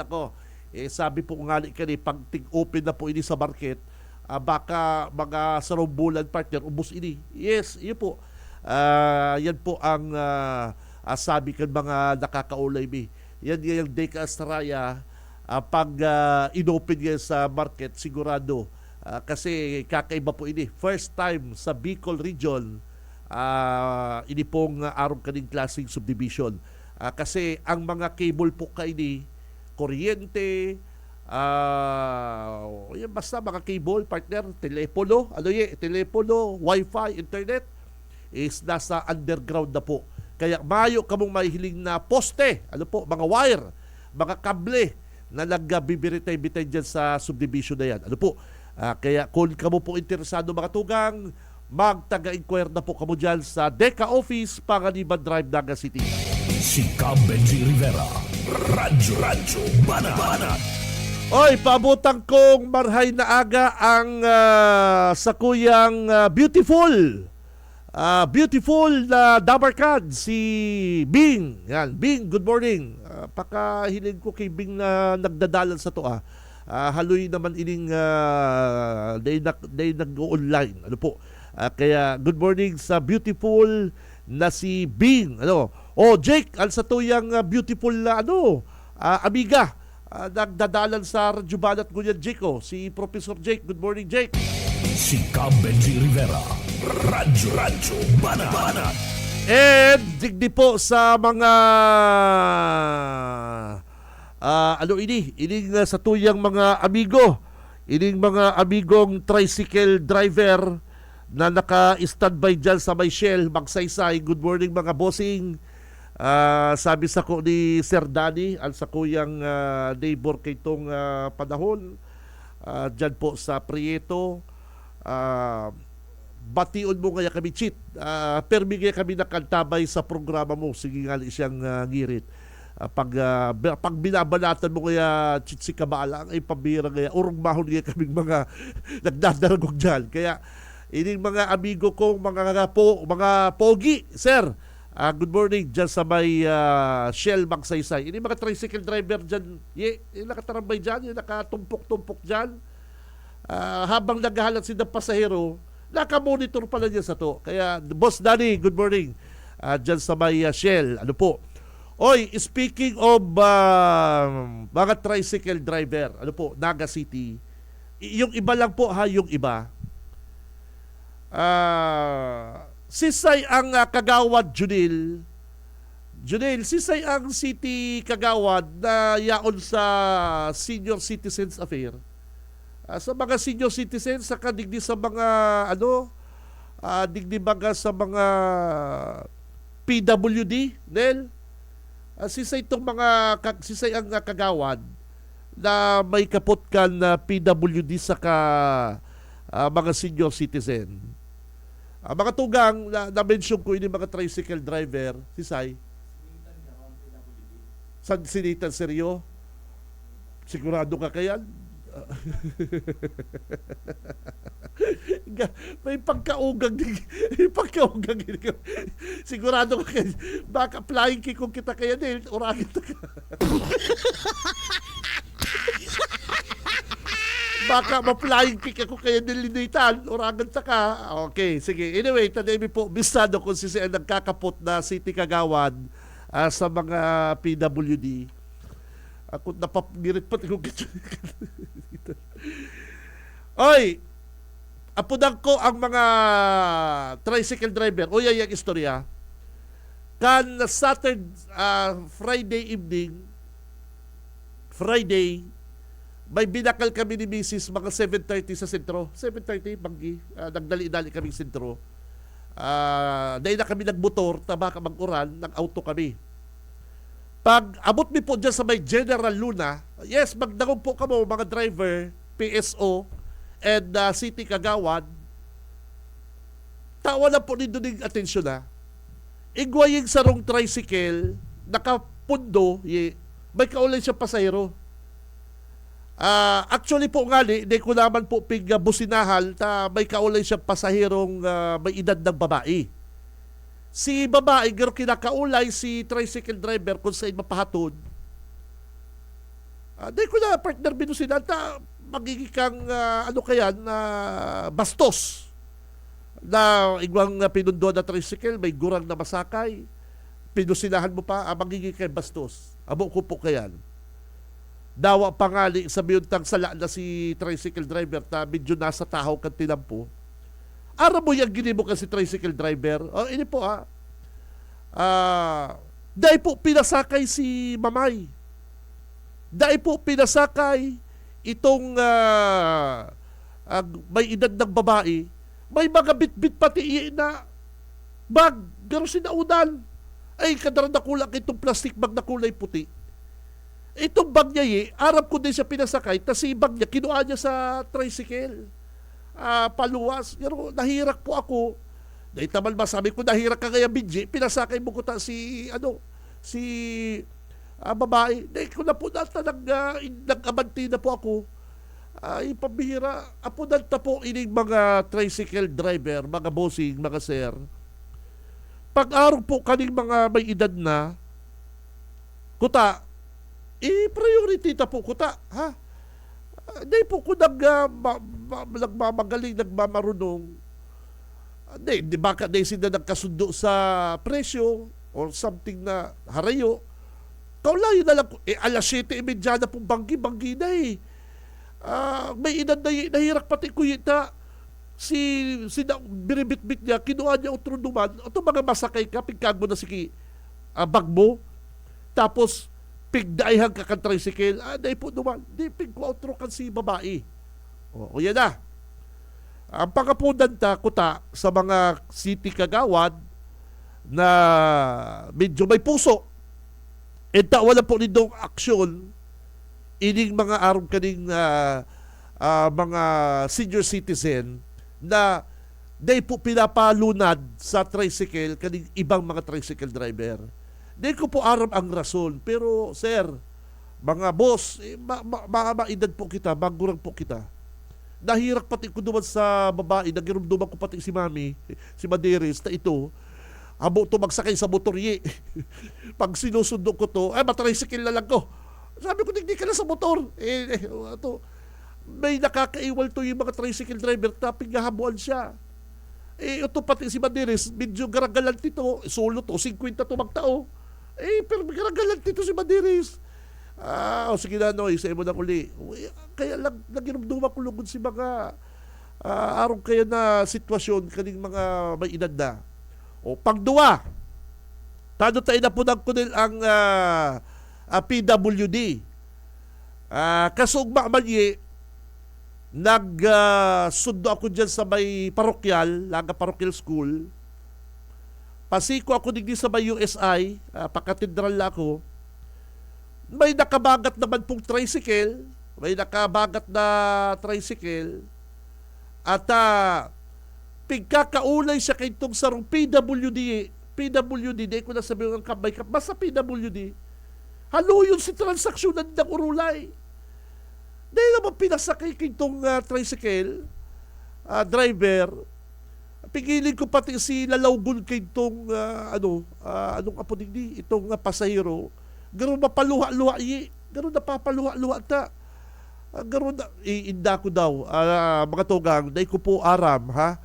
sabi po nga ni pag open na po ini sa market, baka mga sarumbulan partner ubos ini. Yes, yun po. Yan po ang sabi kan mga nakakaulay mi. Yan yung Deka Asraya, pag inopen niya sa market sigurado, kasi kakaiba po ini. First time sa Bicol region, ini pong arong kaning klaseng subdivision. Kasi ang mga cable po kaini, kuryente, basta mga cable, partner, telepono, telepono, wifi, internet, is nasa underground na po. Kaya mayo kamong mahihiling na poste, mga wire, mga kable na nagbibiritay-bitay dyan sa subdivision na yan. Kaya kung kamo po interesado mga tugang, magtaga-inquire na po kamo dyan sa Deka Office, Panganiban Drive, Naga City. Si Cab Benji Rivera, Radyo Banat. Oy, paabotang kong marhay na aga ang sakuyang beautiful na Dabarkad, si Bing. Yan, Bing, good morning. Pakahilig ko kay Bing na nagdadalan sa to. Haloy naman ining day nag-online. Kaya good morning sa beautiful na si Bing. Jake, sa tuyang beautiful na amiga. Nagdadalan sa Radyo Banat Gunyan, Jake. Si Professor Jake. Good morning, Jake. Si Cab Benji Rivera, Radyo Banat. And digdi po sa mga ining sa tuyang mga amigo. Ining mga amigong tricycle driver na naka-standby dyan sa may Shell, Magsaysay. Good morning mga bossing. Sabi sa ko ni Sir Danny, sa kuyang neighbor kay itong panahon, dyan po sa Prieto. Bation mo kaya kami, Chit. Permi kaya kami nakantabay sa programa mo. Sige nga siyang ngirit. Pag binabanatan mo kaya Chit si Kabala, ay pambira kaya urong mahon kaya kaming mga nagdadaragog dyan. Kaya ining mga amigo kong mga pogi, sir, good morning dyan sa may Shell Magsaysay. Ini mga tricycle driver dyan, yung nakatarambay dyan, yung nakatumpok-tumpok dyan, habang naghahalat si ng pasahero, nakamonitor pala niya sa to. Kaya, Boss Danny, good morning dyan sa may Shell. Oy, speaking of mga tricycle driver, Naga City, yung iba lang po yung iba, sisay ang Kagawad Junil, sisay ang City Kagawad na yaon sa Senior Citizens Affair. Sa mga senior citizens, saka digdi sa mga digdi baga sa mga PWD, Nel. Sisay ang Kagawad na may kapot kan na PWD saka mga senior citizen. Mga tugang na-mention ko ini mga tricycle driver, sisay. San sinitan seryo? Sigurado ka kayan? May pagkaugang sigurado ka kayan. Baka flying kick kung kita kaya din, uragin ka. Baka ma-flying kick ako kaya nilinitan, uragan ta ka. Okay, sige. Anyway, tanemi po, bisado kung sisi ang nagkakapot na City Kagawad sa mga PWD. Ako napagirit pati kung Oy, apunan ko ang mga tricycle driver. O yung istorya. kan Saturday, Friday evening, Friday, may binakal kami ni Mrs. mga 7:30 sa sentro. 7:30, Banggi. Nagdali-dali kami sa sentro. Dahil na kami nagmotor, tama ka mag-uran, nag-auto kami. Pag abot mi po dyan sa may General Luna, yes, magdangog po kamo mga driver, PSO, and City Kagawad, tawa na po nito ng atensyon na. Igwaying sarong tricycle, nakapundo, may kaulay siya pasahero. Actually po nga di ko naman po businahan ta may kaulay siya pasahirong may edad ng babae. Si babae, garo kinakaulay si tricycle driver kung saan mapahatod. Di ko na partner binusinan ta magiging kang bastos na igwang pinundo na tricycle, may gurang na masakay. Pinusinahan mo pa, magiging kay bastos. Abo ko po kayan. Dawa pangali sa biyuntang sala na si tricycle driver ta medyo nasa tahaw kan tinampo. Ara mo yung ginimo ka si tricycle driver. Ini po dahil po pinasakay si Mamay. Dahil po pinasakay itong may edad ng babae. May mga bit-bit pati na bag. Garo sinaudan. Ay, kadaran na kulak itong plastic bag na kulay puti. Itong bag niya arap ko din siya pinasakay, tas si bag niya, kinuha niya sa tricycle. Paluwas. Pero nahirak po ako. Dahil taman masabi ko, nahirak ka kaya Bidji, pinasakay mo ko si babae. Dahil ko na po nag-abanti na po ako. Pambihira. Apunan ta po ining mga tricycle driver, mga bossing, mga sir. Pag-araw po kaning mga may edad na, kuta, priority ta po kuta, ha? Di po ko nagmamagaling, nagmamarunong. Di baka di sila nagkasundo sa presyo or something na harayo. Kaulayo na lang, alas 7:30 na pong banggi na may edad na nahirak pati kuyita. Si biribit-bit niya, kinuha niya utro duman. Ito mga masakay ka, pigkag mo na si bag mo. Tapos, pigdaihan ka kan tricycle. Dahil po duman. Di pigkwautro kan si babae. O yan na. Ang pangapundan ta, kuta, sa mga city kagawad na medyo may puso. E wala po nitong aksyon ining mga arong kaning mga senior citizen na di po pinapalunad sa tricycle kaning ibang mga tricycle driver. Di ko po aram ang rason. Pero, sir, mga boss, maedad po kita, magurang po kita. Nahirak pati ko duman sa babae, nagirumduman ko pati si Mami, si Madiris, na ito, habo to magsakay sa motorye. Pag sinusundo ko to, matricycle na lang ko. Sabi ko, hindi ka na sa motor. May nakakaiwal to yung mga tricycle driver, taping habuan siya. Ito pati si Madiris, medyo garagalan tito, solo to, 50 to magtao. Pero garagalan tito si Madiris. Sige na, isa mo na uli. Kaya nagirumduma ko lugod si mga arong kaya na sitwasyon kaning mga may edad na. Pangduwa, tado tayo na po ng kunil ang PWD. Kasugma man nagsundo ako dyan sa may parokyal, Laga Parokyal School. Pasiko ako digdi sa may USI, pakatedral ako. May nakabagat naman pong tricycle, at pigkakaulay siya kay itong sarong PWD, di ko na sabihin ang kabay ka, basta PWD. Halo yun si transaksyonan ng urulay. Dahil naman pinasakay kay itong tricycle driver, pigilin ko pati si lalawgon kay itong anong apo digdi, itong pasahero. Garo mapaluha-luha garo napapaluha-luha ta. Garo na iinda ko daw mga tugang, dahil ko po aram ha.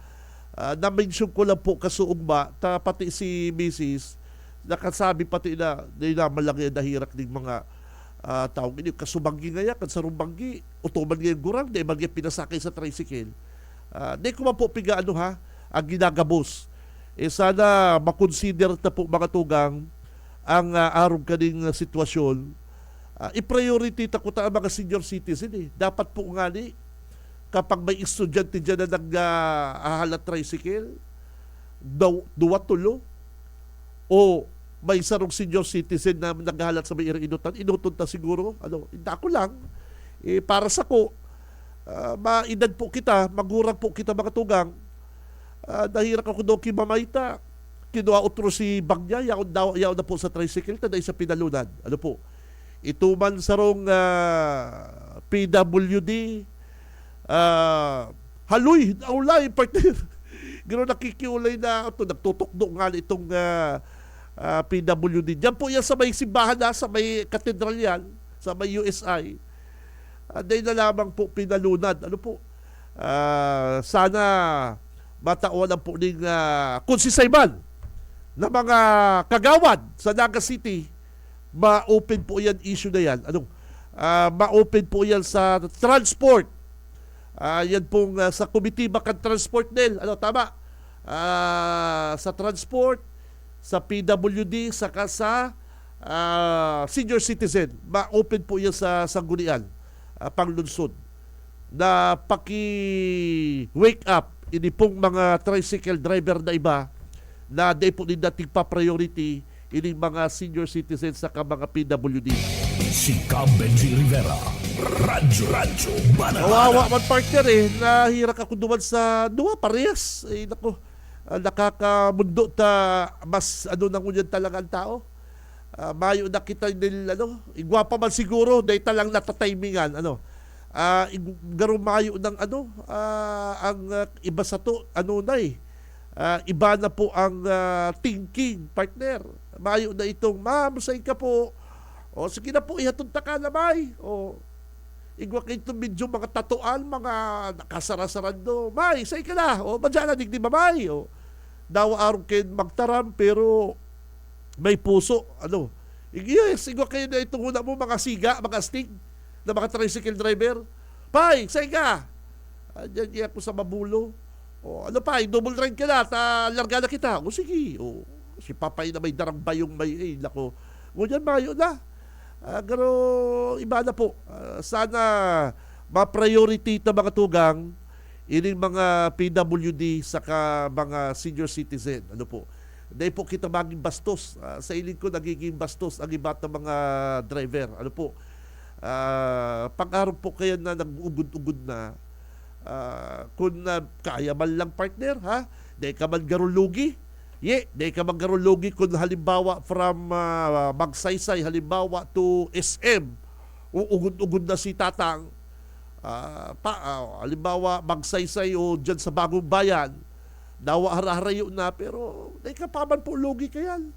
Na-mention ko lang po kasuugma ta pati si Mrs. nakasabi pati na malaki na hirak ng mga tao. Kasubanggi nga yan, kansarubanggi, utuman nga yung gurang, dahil mga pinasakay sa tricycle. Di ko man po piga ang ginagabos. sana makonsider ta po mga tugang ang arong kaning sitwasyon. I-priority ta ko ta ang mga senior citizen Dapat po nga ni kapag may estudyante dyan na nag-ahalat tricycle, duwa tulo, o may sarong senior citizen na naghahalat sa may inuton ta siguro, hindi ako lang, para sa ko, maedad po kita, magurang po kita mga tugang, nahirak ako doon kimamayta, kinuha utro si Bagnya, yaon na po sa tricycle, taday sa pinalunan. Ito man sarong PWD, haloy, naulay, partner. Gano'n nakikiulay na ito, nagtutukdo nga itong PWD. Diyan po yan sa may simbahan sa may katedral yan, sa may USI. Dahil na lamang po pinalunad. Sana matauan po ng konsisayman na mga kagawad sa Naga City, ma-open po yan issue na yan. Ma-open po yan sa transport. Yan pong sa Komitiba kan Transport del. Tama? Sa transport, sa PWD, saka sa senior citizen. Ma-open po yan sa sanggunian, panglunsod. Na paki-wake up, ini pong mga tricycle driver na iba na di po din nating pa-priority ini mga senior citizens sa mga PWD. Si Benji Rivera, Radyo Banat. Kawawa man partner nahirak ako duman sa parehas. Nakakamundo ta mas nang unyan talaga ang tao. Mayo na kita nil igwapa man siguro dahil talang natatimingan garo mayo ng ang iba sa to iba na po ang thinking partner. Mayo na itong ma'am say ka po. O sige na po ihatod ta ka na may. O igwa kayo itong medyo mga tatuan, mga nakasarasaran do. May, say ka na. O madyan na digdi mamay. O dawa arong kayo magtaram pero may puso. Yes, igwa kayo na itong una mo mga siga, mga stig na mga tricycle driver. Pay, say ka. Diyan ako sa mabulo. O double ride ka na, larga na kita. O sige. O si Papay na may darang bayong may, nako. Ngunyan mayo na. Pero iba na po. Sana ma-priority na mga tugang ining mga PWD saka mga senior citizen. Dahil po kita maging bastos. Sa iling ko nagiging bastos ang iba ng mga driver. Pag-araw po kaya na nag-ugod-ugod na kung kaya man lang partner, dahil ka man garulugi. Dahil ka man garulugi kung halimbawa from Magsaysay, halimbawa to SM, uugod-ugod na si Tatang, halimbawa Magsaysay o dyan sa Bagong Bayan, dawa haraharayo na, pero dahil ka pa man po lugi kayan.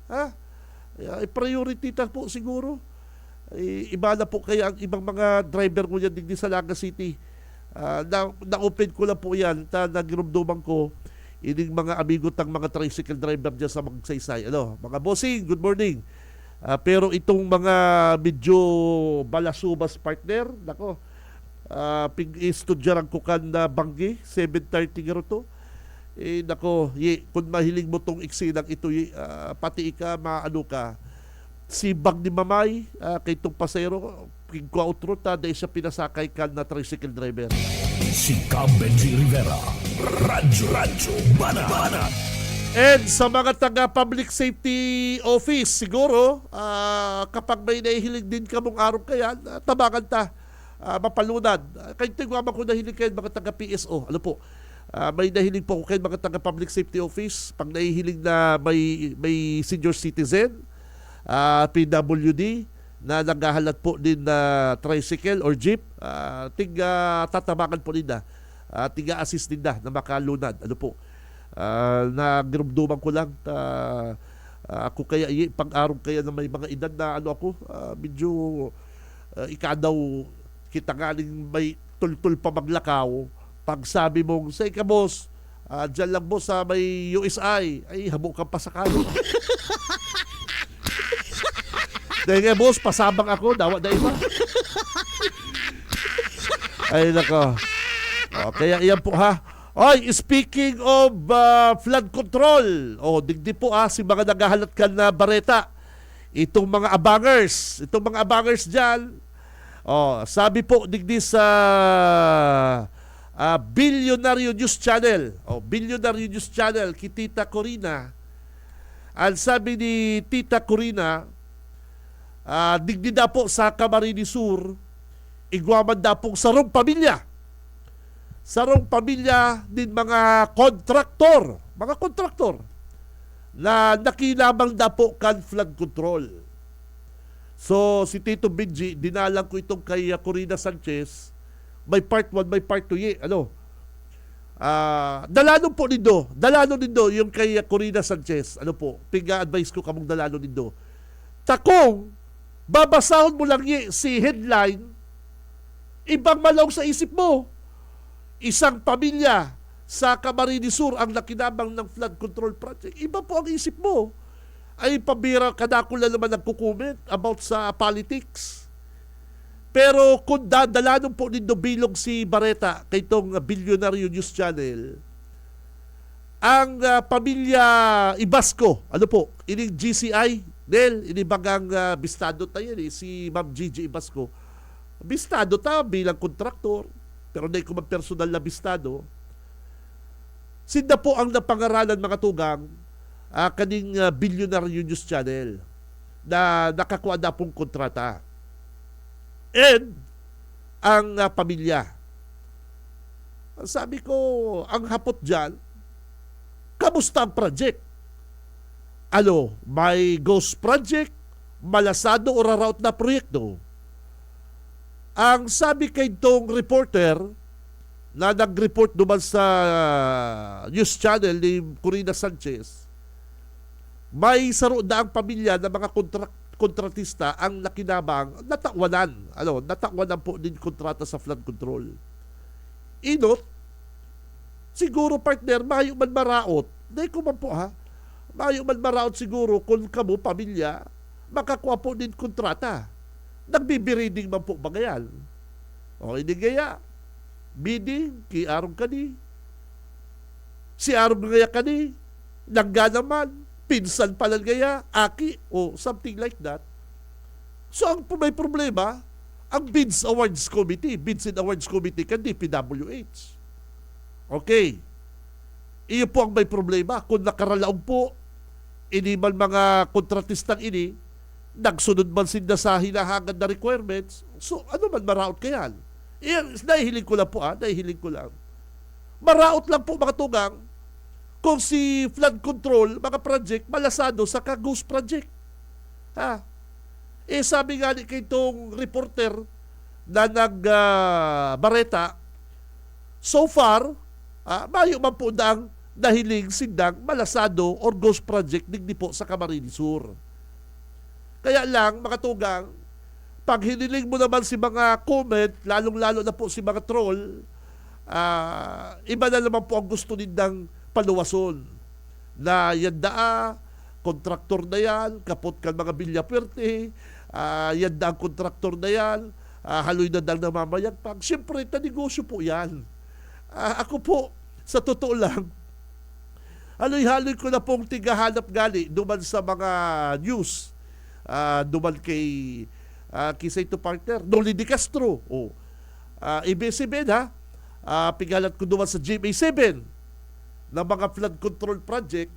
I-priority ta po siguro. Iba na po kaya ang ibang mga driver ko yan digdi sa Naga City. Na-open ko lang po yan, nagirumduman ko ining mga amigo tang mga tricycle driver dyan sa Magsaysay. Mga bossing, good morning. Pero itong mga medyo balasubas partner, nako, pig-istudyaran ko kan na banggi, 7:30 garo to. Nako, kung mahiling mo tong iksinang ito, pati ika, maano ka, si bag ni Mamay, kay itong pasero, pigkwautro ta, dahil siya pinasakay kan na tricycle driver. Si Benji Rivera, Radyo Banat. And sa mga taga-public safety office, siguro, kapag may nahihilig din ka mong araw kaya, tabakan ta, mapalunad. Kahit tingwaman ko nahilig kayo mga taga-PSO. May nahilig po ko kayo mga taga-public safety office, pag nahihilig na may senior citizen, PWD, na naghahalat po din na tricycle or jeep, tatabakan po nila, tiga-assist nila na makalunad. Nagirumduman ko lang, ako kaya, pag-araw kaya na may mga edad na medyo ikadaw kita galing may tul-tul pa maglakaw, pag sabi mong, say ka boss, dyan lang boss sa may USI, ay habo ka pa sa kalo. Dahil nga boss, pasabang ako, dawa na iba. Ay nako. Kaya iyan po Oy, speaking of flood control, digdi po si mga naghahalat ka na bareta. Itong mga abangers dyan, sabi po digdi sa Billionaire News Channel, Billionaire News Channel, kay Tita Corina. Ang sabi ni Tita Corina, digdi na po sa Camarines Sur, igwaman na pong sarong pamilya din mga kontraktor na nakinabang na po kan flood control. So si Tito Benji, dinalang ko itong kay Corina Sanchez, may part 1, may part 2 dalano nindo yung kay Corina Sanchez, pinga-advise ko kamong dalano nindo. Takong babasahon mo lang si headline, ibang malaw sa isip mo. Isang pamilya sa Camarines Sur ang nakinabang ng flood control project. Iba po ang isip mo. Ay pabira kadakula naman nagkukomment about sa politics. Pero kung dadalanong po nindo bilog si Bareta kay itong Billionaire News Channel, ang pamilya Ibasco, ining GCI, inibagang bistado tayo si Ma'am Gigi Ibasco. Bistado ta bilang kontraktor, pero hindi ko personal na bistado. Sinda po ang napangaralan mga tugang kaning Billionaire News Channel na nakakuha na pong kontrata. And ang pamilya. Sabi ko, ang hapot dyan, kamusta ang project? May ghost project, malasado o rarout na proyekto? Ang sabi kay itong reporter na nag-report naman sa news channel ni Corina Sanchez, may saro na ang pamilya ng mga kontratista ang nakinabang, natakwanan po din kontrata sa flood control. Inot, siguro partner, mayo man maraot, dahil ko man po mayo man maraot siguro kung kamo pamilya, makakuha po din kontrata. Nagbibiriding man po ba gayan? Hindi gaya. Bidding, ki Arong kani. Si Arong gaya kani. Nangga naman. Pinsan pala gaya. Aki. Something like that. So, ang may problema, ang Bids and Awards Committee kan DPWH. Okay. Iyo po ang may problema. Kung nakaralaong po, man mga kontratistang nagsunod man sinda sa hinahangad na requirements, so man maraot kayan? Nahihiling ko lang. Maraot lang po mga tugang kung si flood control, mga project, malasado sa ka-ghost project. Sabi nga ni kay itong reporter na nag-bareta, so far, mayo man po na ang nahiling sindang malasado or ghost project digdi po sa Camarines Sur. Kaya lang, mga tugang, pag hiniling mo naman si mga comment, lalong-lalo na po si mga troll, iba na naman po ang gusto nindang paluwason. Na yan kontraktor na yan, kapot kan mga bilya puwerte, yan ang kontraktor na yan, haloy na dang namamayagpag. Siyempre, negosyo po yan. Ako po, sa totoo lang, haloy-haloy ko na pong tigahanap gali duman sa mga news. Duman kay sa ito partner Noli Di Castro ABS-CBN pigalat ko duman sa GMA7 na mga flood control project.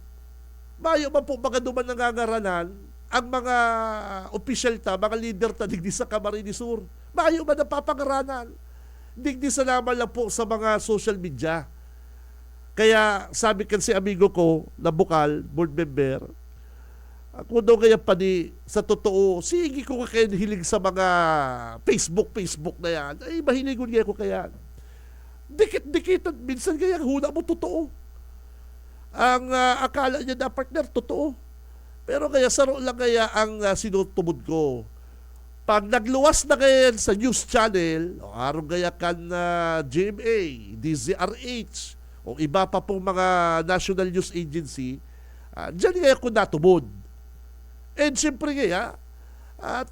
Mayo man po mga duman nangangaranan ang mga official mga leader digdi sa Camarines Sur. Mayo man ang papangaranan digdi sa naman lang po sa mga social media. Kaya sabi kan si amigo ko na bukal board member, ako daw kaya pa sa totoo, sige ko kaya hilig sa mga Facebook na yan. Ay, mahiligon kaya ko kaya. Dikit, minsan kaya huna mo totoo. Ang akala niya na partner, totoo. Pero kaya saro lang kaya ang sinutubod ko. Pag nagluwas na kaya sa news channel, araw kaya kan GMA, DZRH, o iba pa pong mga national news agency, dyan kaya ko natubod. And siyempre kaya,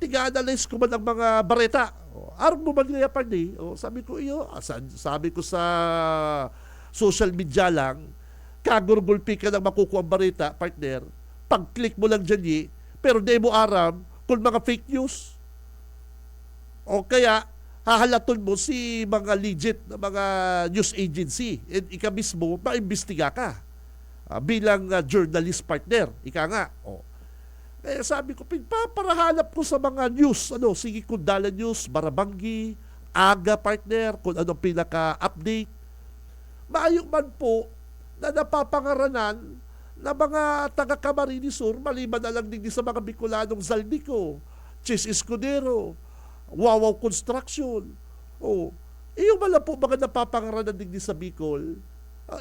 tiga-analyze ko man ang mga bareta. Araw mo man kaya pa sabi ko sa social media lang, kagurgulpi ka ng makukuha ang balita, partner, pag-click mo lang dyan pero di mo aram kung mga fake news. O kaya, hahalaton mo si mga legit na mga news agency and ika mismo, maimbestiga ka bilang journalist partner. Ika nga. Kaya sabi ko, pinaparahanap ko sa mga news, sige, Kundala News, Barabangi, Aga partner, kung anong pinaka-update. Maayong man po na napapangaranan na mga taga-Camarines Sur, maliban na lang din sa mga Bicolanong Zaldico, Chis Escudero, Wawaw Construction. Iyo wala po mga napapangaranan din sa Bicol.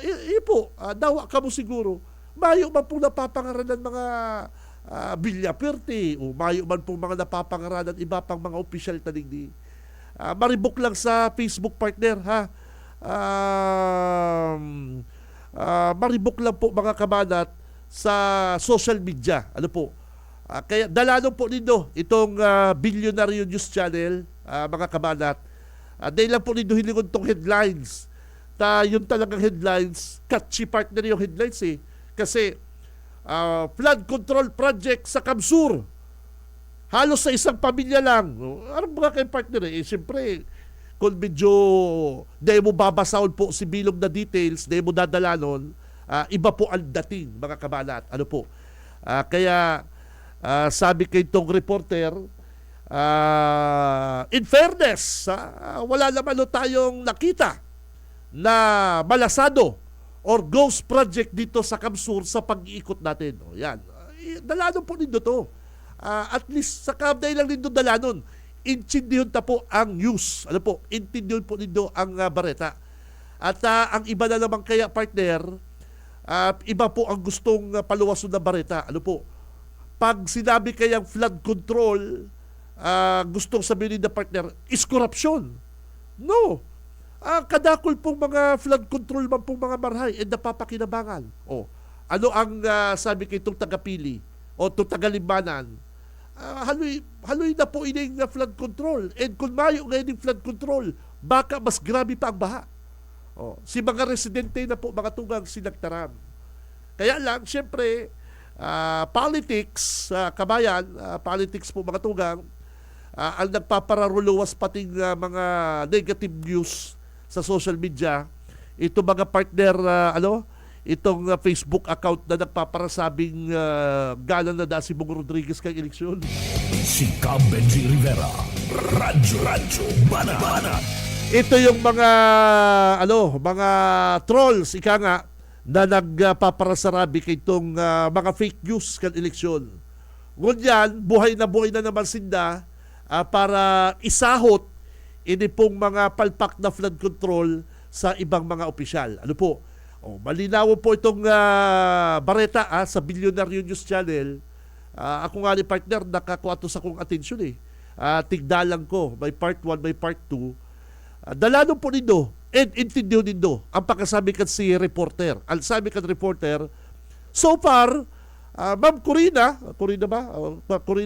Iyo po, dawa ka mo siguro. Mayo man po napapangaranan mga Villa Perte, o mayo man po mga napapangaranan iba pang mga opisyal taligdi. Maribok lang sa Facebook partner, ha. Maribok lang po mga kamanat sa social media. Ano po? Kaya dalanon po nindo itong Billionaire News Channel, mga kamanat. Dahil lang po nindo hilingon tong headlines. Yun talagang headlines, catchy partner yung headlines Kasi flood control project sa Kamsur. Halos sa isang pamilya lang. Ano mga kayo partner siyempre, kung medyo di mo babasahon po si bilog na details, di mo dadalanon, iba po ang dating, mga kabanat. Ano po? Kaya, sabi kay itong reporter, in fairness, wala naman tayong nakita na malasado or ghost project dito sa Kamsur sa pag-iikot natin. Yan. Dalanon po nito to. At least sa kabday lang nito dalanon. Intindihon ta po ang news. Ano po? Intindihon po nito ang bareta. At ang iba na naman kaya partner, iba po ang gustong paluwason na bareta. Ano po? Pag sinabi kayang flood control, gustong sabihin ni partner, is corruption. No. Kadakol pong mga flood control man pong mga marhay and napapakinabangan. Ano ang sabi kay itong tagapili o itong tagalimbanan? Haloy na po ining flood control. And kung mayo ngayon yung flood control, baka mas grabe pa ang baha. Si mga residente na po, mga tugang sinagtaram. Kaya lang, syempre, politics, kabayan, politics po mga tugang, ang nagpapararuluwas pating mga negative news sa social media, ito mga partner, itong Facebook account na nagpaparasabing galang na si Bong Rodriguez kay eleksyon. Si Cam Benji Rivera, Radyo Banat. Ito yung mga mga trolls ika nga na nagpaparasarabi kay itong mga fake news kay eleksyon. Ngunyan, buhay na naman sinda para isahot ini pong mga palpak na flood control sa ibang mga opisyal. Ano po? Malinaw po itong bareta sa Billionaire News Channel. Ako nga ni partner, nakakuha to sa kong atensyon tigdalang ko. May part 1, may part 2. Dalano po nindo and intindiho nindo ang pagkasabi kan si reporter. Ang sabi kan reporter, so far, Ma'am Corina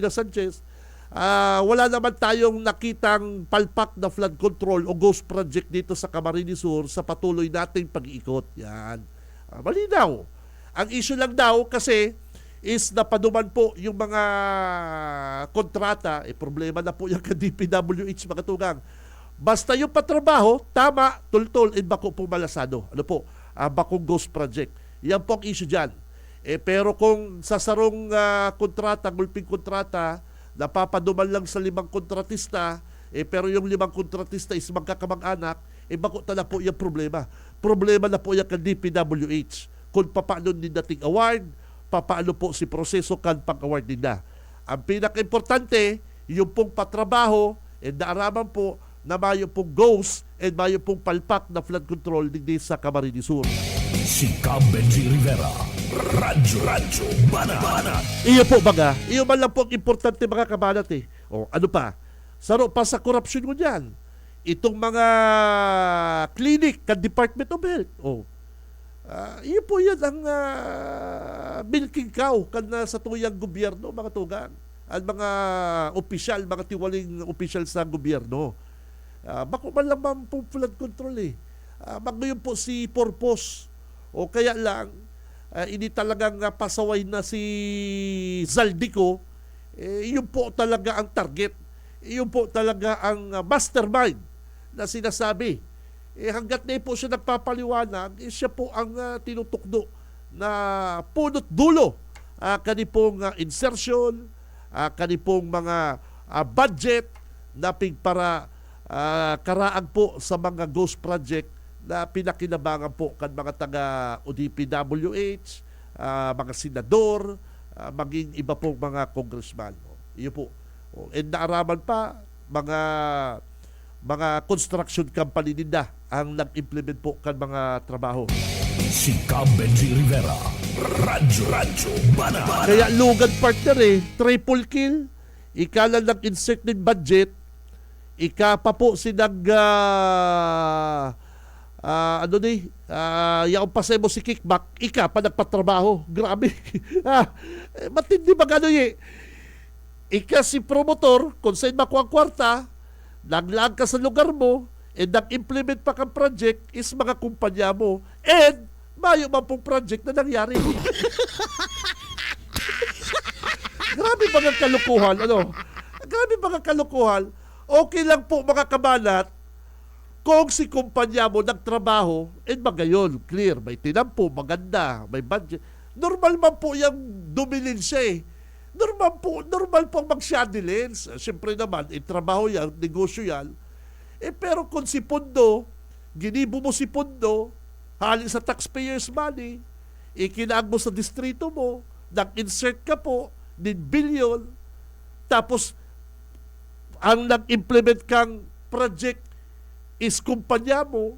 Sanchez, wala naman tayong nakitang palpak na flood control o ghost project dito sa Camarines Sur sa patuloy nating pag-iikot. Yan. Malinaw. Ang issue lang daw kasi is napaduman po yung mga kontrata. Problema na po yung DPWH mga tugang. Basta yung patrabaho, tama, tultol, and bako po malasado. Ano po? Bakong ghost project. Yan po ang issue dyan. Pero kung sa sarong kontrata, gulping kontrata, napapaduman lang sa 5 kontratista, pero yung 5 kontratista is magkakamag-anak, bako tala po yung problema. Problema na po yung DPWH. Kung papaano din dating award, papaano po si proseso kan pang-award nila. Ang pinaka-importante, yung pong patrabaho, naaraman po na mayo pong ghost and mayo pong palpak na flood control digdi sa Camarines Sur. Si Cam Benji Rivera, Radyo Banat. Iyo po baga, iyo man lang po ang importante mga kabanat ano pa? Saro pa sa korupsyon mo dyan. Itong mga clinic ka Department of Health. Iyo po yan ang milking cow kan sa tuyang gobyerno mga tugang. Ang mga opisyal, mga tiwaling opisyal sa gobyerno. Bako man lang po flood control Ngayon po si Purpose. O kaya lang, hindi talagang pasaway na si Zaldico, yun po talaga ang target. Yun po talaga ang mastermind na sinasabi. Hanggat na po siya nagpapaliwanag, siya po ang tinutukdo na punot dulo kanipong insertion, kanipong mga budget na para karaag po sa mga ghost project na pinakinabangan po kan mga taga ODPWH, mga senador, maging iba pong mga congressman. Iyo po. And naaraman pa mga construction company nila ang nag-implement po kan mga trabaho. Si Benji Rivera, Radyo Banat. Kaya lugan partner triple kill. Ika lang nag-insert ng budget. Ika pa po sinag yaong pasay mo si kickback, ika pa nagpatrabaho. Grabe. Matindi ba gano'n Ika si promotor, kung saan makuha ang kwarta, naglaan ka sa lugar mo, and nag-implement pa kang project is mga kumpanya mo. And mayo man pong project na nangyari. Grabe ba ang kalukuhan? Grabe ba ang kalukuhan? Okay lang po mga kabanat, kung si kumpanya mo nagtrabaho, magayon, clear, may tinampo, maganda, may budget. Normal man po yung dumilin siya Normal po mag-shadilins. Siyempre naman, trabaho yan, negosyo yan. Pero kung si Pundo, ginibo mo si Pundo, halin sa taxpayers' money, ikinaag mo sa distrito mo, nag-insert ka po, din billion, tapos ang nag-implement kang project is kumpanya mo,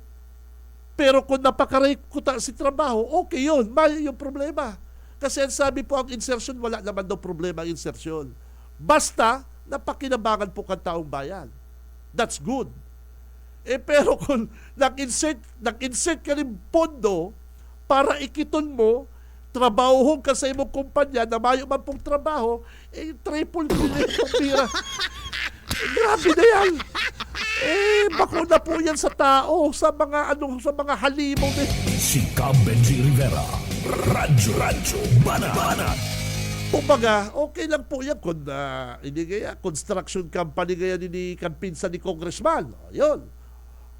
pero kung napakaray-kuta si trabaho, okay yun, may yung problema. Kasi ang sabi po ang insertion, wala naman daw problema ang insertion. Basta, napakinabangan po kang taong bayan. That's good. Pero kung nag-insert ka ng pondo para ikiton mo, trabaho ka sa imong kumpanya na mayo man pong trabaho, triple billion pong pira. Grabe na yan. Bakuna po yan sa tao, sa mga halimaw na. Si Benji Rivera, Radyo Banat. Kumbaga, okay lang po yan kung hindi kaya construction company kaya ni pinsan ni congressman. Yun.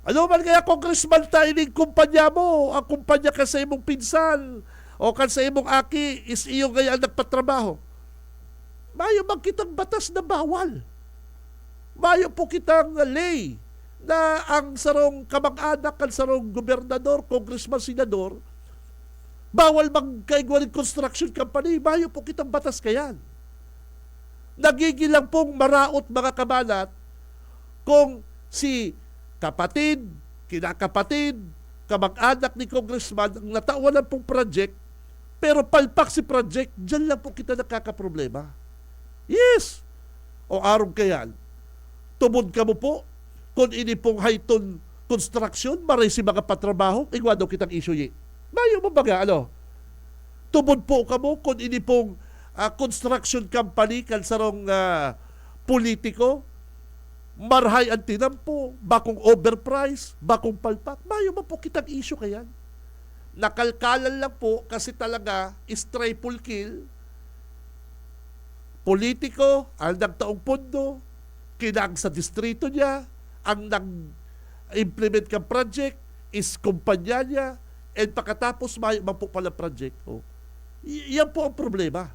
Ano man kaya congressman tayo ng kumpanya mo, ang kumpanya ka sa imong pinsan, o kan sa imong aki, is iyo kaya ang nagpatrabaho. Mayo magkitang batas na bawal. Mayo po kitang lay na ang sarong kamag-anak, ang sarong gobernador, congressman, senador, bawal magkaigwaling construction company. Mayo po kitang batas kayan. Nagigilang pong maraot mga kabanat kung si kapatid, kinakapatid, kamag-anak ni congressman ang natawanan pong project, pero palpak si project, dyan lang po kita nakakaproblema. Yes! O arong kayan, tubod ka mo po, kung ini pong Highton construction, maray si mga patrabaho, igwa daw kitang issue Mayo mo baga, tubod po ka mo, kung ini pong construction company, kansarong politiko, marhay ang tinampo, bakong overprice, bakong palpak, mayo mo po kitang issue kayan. Nakalkalan lang po kasi talaga is triple kill. Politiko, ang nagtaong pondo, kinang sa distrito niya, ang nag-implement kang project is kumpanya niya, and pagkatapos may po pala project. Yan po ang problema.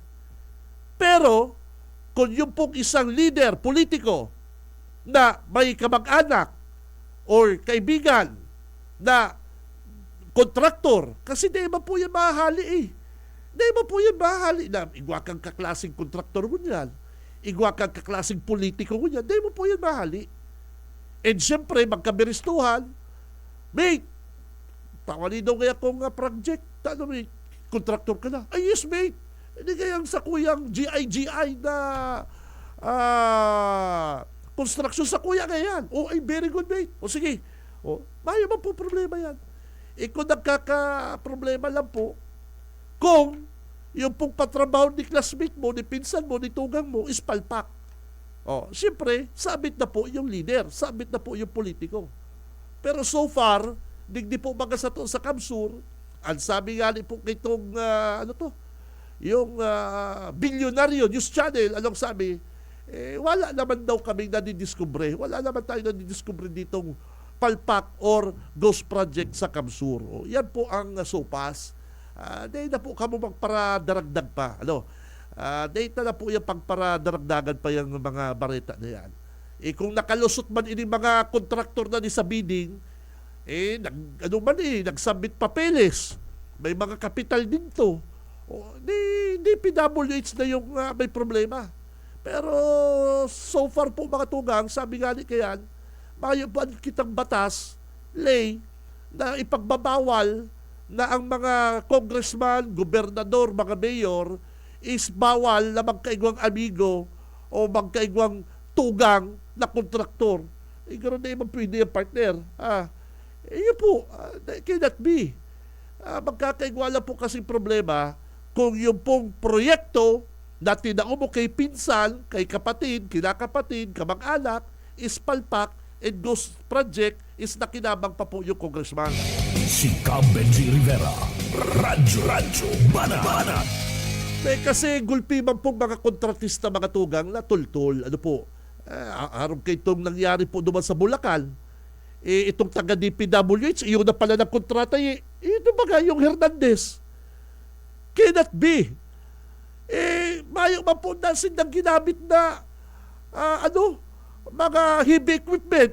Pero, kung yung pong isang leader, politiko, na may kamag-anak or kaibigan na kontraktor, kasi di ba po yan mahali Di ba po yan mahali na igwa kang kaklaseng kontraktor mo yan, igwa kang kaklaseng politiko mo yan, di mo po yan mahali. And syempre, magkabiristuhan, mate, tawali daw kaya kong project, mate, kontraktor ka na. Ay, yes, mate. Hindi kayang sa kuyang GI na construction sa kuya ngayon. Ay, very good, mate. Sige. Mayo man po problema yan. Kung nagkaka-problema lang po, kung yung pong patrabaho ni classmate mo, ni pinsan mo, ni tugang mo, is palpak. Siyempre, sabit na po yung leader, sabit na po yung politiko. Pero so far, digdi po baga sa to sa Kamsur, ang sabi nga ni po kitong yung bilyonaryo news channel, anong sabi? Wala naman daw kaming nadidiskubre. Wala naman tayo nadidiskubre ditong palpak or ghost project sa Kamsur. Yan po ang sopas. Dahil na po kamo magparadaragdag pa. Data na po yung pagparadaragdagan pa yung mga bareta na yan. Kung nakalusot man ini mga kontraktor na ni sa bidding, nagsubmit papeles. May mga kapital din to. Di PWH na yung may problema. Pero so far po mga tugang, sabi nga ni Kayan, mayroon kitang batas, lay, na ipagbabawal na ang mga congressman, gobernador, mga mayor, is bawal na magkaigwang amigo o magkaigwang tugang na kontraktor. Ganoon na yung pwede yung partner. Yun po, cannot be. Magkakaigwala po kasi problema kung yung pong proyekto na tinao mo kay pinsan, kay kapatid, kinakapatid, kamag-anak, is palpak, and ghost project is nakinabang pa po yung congressman. Si Cam Benji Rivera, Radyo Banat. Kasi gulpi man pong mga kontratista, mga tugang na tultol. Araw kay itong nangyari po naman sa Bulacan. Itong taga DPWH, yung na pala ng kontrata, ito ba yung Hernandez? Cannot be. Mayroon man po na silang ginamit na mga heavy equipment.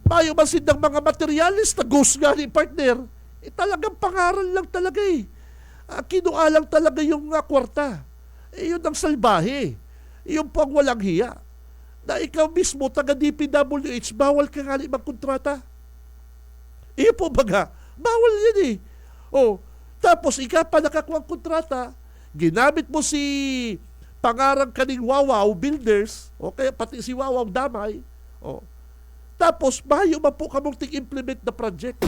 Mayroon man silang mga materialis na ghost nga ni partner. Talagang pangaral lang talaga Kinua lang talaga yung kwarta. Yun ang salbahe. Yun po ang walang hiya. Na ikaw mismo, taga DPWH, bawal ka nga magkontrata. Iyo po baga, bawal yan tapos ikaw pa nakakuha ang kontrata, ginamit mo si pangarang kaning Wawaw Builders, kaya pati si Wawaw Damay, tapos mayo man po kamong ting-implement na project.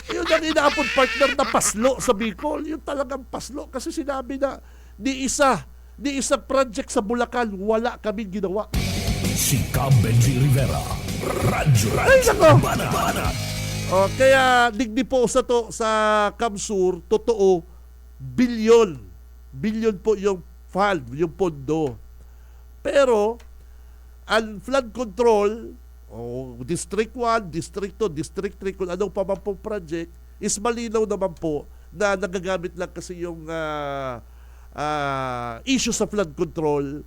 Yun ang inaapod partner na paslo sa Bicol. Yun talagang paslo kasi sinabi na di isang project sa Bulacan wala kaming ginawa. Si Cam Benji Rivera, Radyo Banat. Kaya digdi po sa Kamsur, totoo, bilyon po yung fund, yung pondo. Pero ang flood control, District 1, District 2, District 3, kung anong pa man pong project, is malinaw naman po na nagagamit lang kasi yung issue sa flood control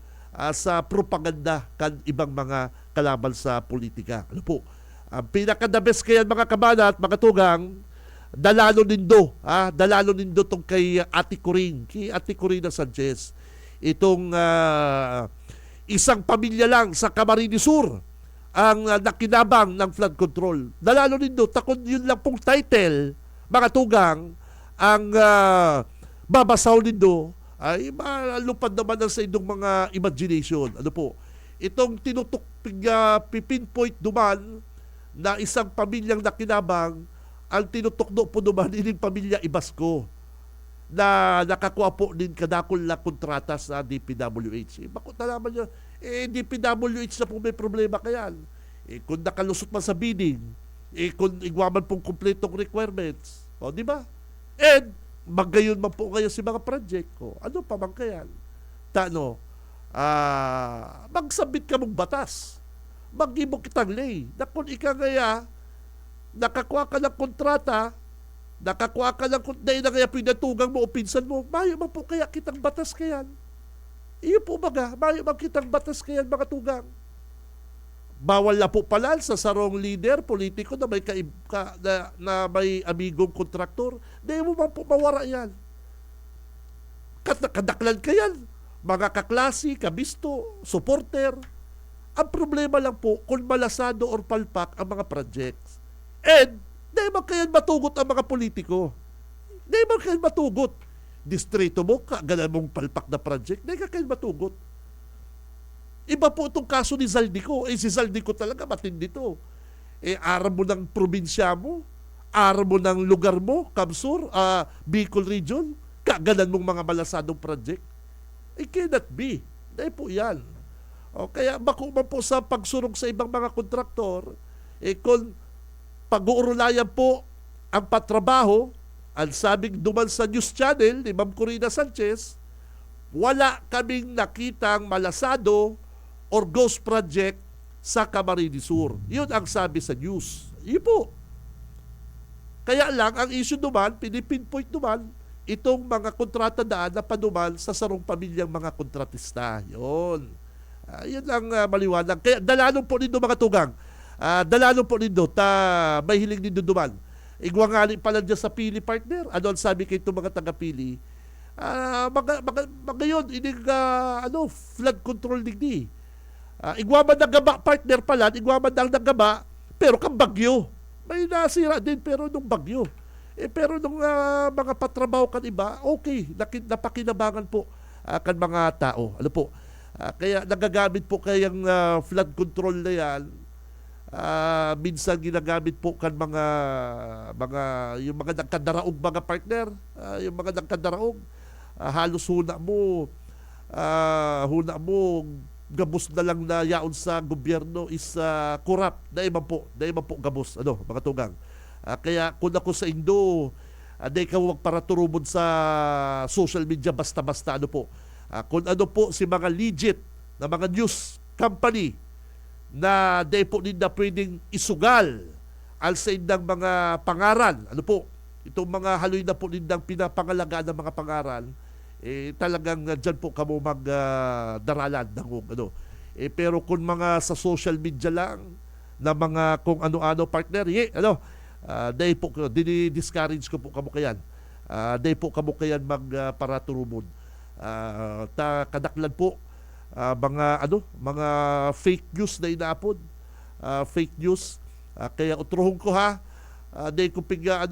sa propaganda kan ibang mga kalaban sa politika. Ang pinaka-the best kaya mga kabanat, mga tugang, dalalo nindo tong kay Ate Corina Sanchez. Itong isang pamilya lang sa Camarines Sur ang nakinabang ng flood control. Dalalo nindo, takon yun lang pong title, mga tugang, ang babasaw nindo ay malupad naman sa inyong mga imagination. Itong tinutok pinpoint duman na isang pamilyang nakinabang, ang tinutok po duman ining pamilya Ibasco na nakakuha po din kadakol na kontrata sa DPWH. Bakit na naman yun? DPWH na po may problema kayan. Kung nakalusot man sa bidding, kung igwaman pong kumpletong requirements, di ba? And magayon man po kayo si mga project ko. Ano pa man kayan? Magsabit ka mong batas. Mag-ibok kitang lay. Na kung ika ngaya, nakakuha ka ng kontrata, nakakuha ka ng dahil na kaya pinatugang mo o pinsan mo, mayo man po kaya kitang batas kayan. Iyo po baga, mayo man kitang batas kayan mga tugang. Bawal na po pala sa sarong leader, politiko na may na may amigong kontraktor, dahil mo man po mawara yan. Kadaklan ka yan. Mga kaklase, kabisto, supporter. Ang problema lang po kung malasado or palpak ang mga projects. And dahil man kayan matugot ang mga politiko. Dahil man kayan matugot. Distrito mo, kagalan mong palpak na project, dahil ka kayan matugot. Iba po itong kaso ni Zaldico. Si Zaldico talaga matindi to. Aram mo ng probinsya mo, aram mo ng lugar mo, Kamsur, Bicol Region, kagalan mong mga malasadong project. It cannot be. Dahil po yan. Kaya bako man po sa pagsurong sa ibang mga kontraktor, Kung pag-uurulayan po ang patrabaho, ang sabing duman sa news channel ni Ma'am Corina Sanchez, wala kaming nakitang malasado or ghost project sa Camarines Sur. Yun ang sabi sa news. Yun po. Kaya lang, ang issue naman, pinipinpoint naman, itong mga kontrata daan na panuman sa sarong pamilyang mga kontratista. Yun. Yun ang maliwanag. Kaya dalanong po nindo mga tugang. Dalanong po nindo, may hiling nindo duman. Igwangali pala dyan sa pili, partner. Ano ang sabi kayo itong mga taga-pili? Ngayon, ining flood control digdi. Igwaman ng gaba, partner pala, igwaman ng gaba, pero kang bagyo. May nasira din, pero nung bagyo. Pero nung mga patrabaho kan iba, okay, napakinabangan po kan mga tao. Ano po? Kaya nagagamit po kayang flood control na yan. Minsan ginagamit po kan yung mga nagkadaraog mga partner, yung mga nagkadaraog, halos huna mo gabos na lang na yaon sa gobyerno is corrupt. Dahil man po gabos, mga tugang. Kaya kung ako sa Indo, di ka wag para turubod sa social media basta-basta kung po si mga legit na mga news company na di po nila pwedeng isugal al sa indang mga pangaran. Itong mga haloy na po nindang pinapangalagaan ng mga pangaran, talagang dyan po kamo magdaralan pero kung mga sa social media lang na mga kung ano-ano partner, dahil po discourage ko po kamo kayan. Dahil po kamo kayan magparaturumod. Kadaklan po mga fake news na inaapod. Fake news. Kaya utrohon ko dahil ko piga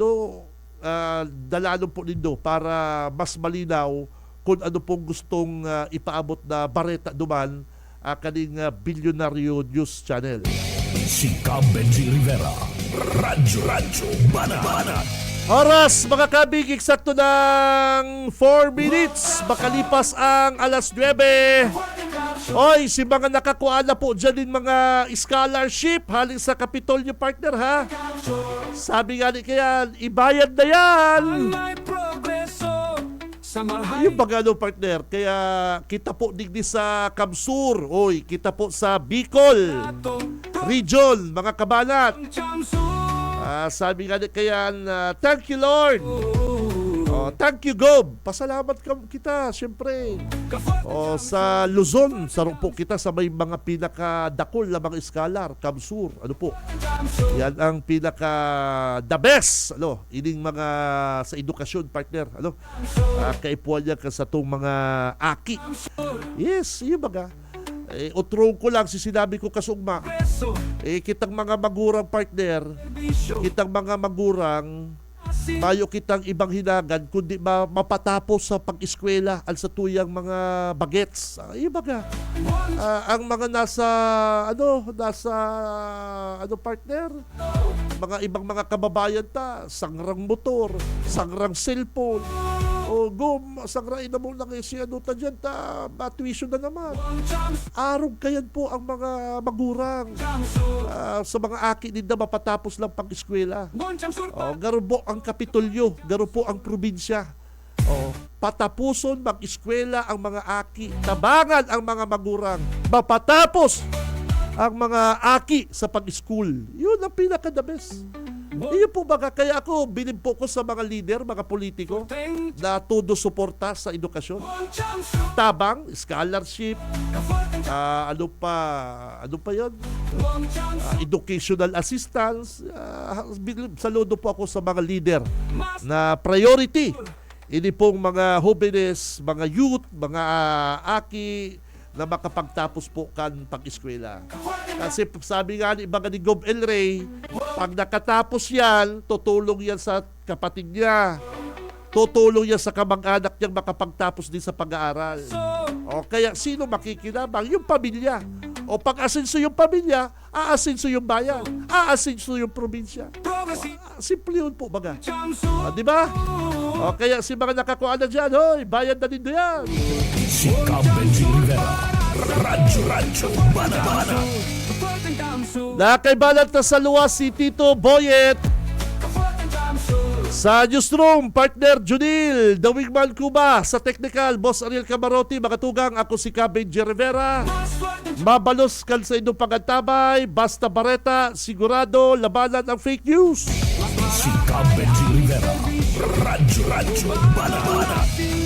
dalalong po nindo para mas malinaw kung ano pong gustong ipaabot na bareta duman kaning Bilyonaryo News Channel. Si Cab Benji Rivera. Radyo Banat. Oras, mga kabig, eksakto ng 4 minutes. Makalipas ang alas 9. Oy, si mga nakakuha na po dyan din mga scholarship haling sa Kapitolyo, partner, ha? Sabi nga ni kaya, ibayad na yan. Yung baga partner, kaya kita po digdi sa Kamsur, oy, kita po sa Bicol Region, mga kabanat. Sabi nga kaya, thank you Lord. Thank you Gob. Pasalamat kita, syempre. Sa Luzon, sarong po kita sa may mga pinakadakol na mga scholar, Kamsur. Yan ang pinaka the best. Ining mga sa edukasyon, partner. Kaipuan niya sa itong mga aki. Yes, yun baga. Utrong ko lang sinabi ko kasugma. Kitang mga magurang partner, kitang mga magurang, mayo kitang ibang hinagan kundi mapatapos sa pag-eskwela al sa tuyang mga bagets. Ibaga. Ang mga nasa partner, mga ibang mga kababayan sangrang motor, sangrang cellphone, sangrain na mo lang siya dyan tuition na naman. Arog kayan po ang mga magurang sa mga aki din na mapatapos lang pag-eskwela. Garo po ang Kapitolyo, garo po ang probinsya. Patapuson mag-eskwela ang mga aki, tabangan ang mga magurang, mapatapos ang mga aki sa pag-school. Yun ang pinaka-the best. Iyon po baga, kaya ako bilib po ko sa mga leader, mga politiko na todo suporta sa edukasyon. Tabang, scholarship, ano pa yun? Educational assistance. Saludo po ako sa mga leader na priority. Ini pong mga jóvenes, mga youth, mga aki na makapagtapos po kan pag-eskwela. Kasi sabi nga ni mga ni Gob El Rey, pag nakatapos yan, tutulong yan sa kapatid niya. Tutulong yan sa kamag-anak niyang makapagtapos din sa pag-aaral. Kaya sino makikinabang? Yung pamilya. Pag asenso yung pamilya, aasenso yung bayan, aasenso yung probinsya. Simple yun po baga. Di ba? Kaya si mga nakakuha na dyan, bayad na din yan. Si Cab Benji Rivera. Radyo Banat. Nakaibalat na sa luwas si Tito Boyet. Sa newsroom, partner Junil, The Wingman Cuba. Sa technical, Boss Ariel Camarote. Mga tugang, ako si Benji Rivera. Mabalos kan sa inyong pangantabay. Basta Bareta, sigurado, labanan ang fake news. Si Benji Rivera. Radyo Bana.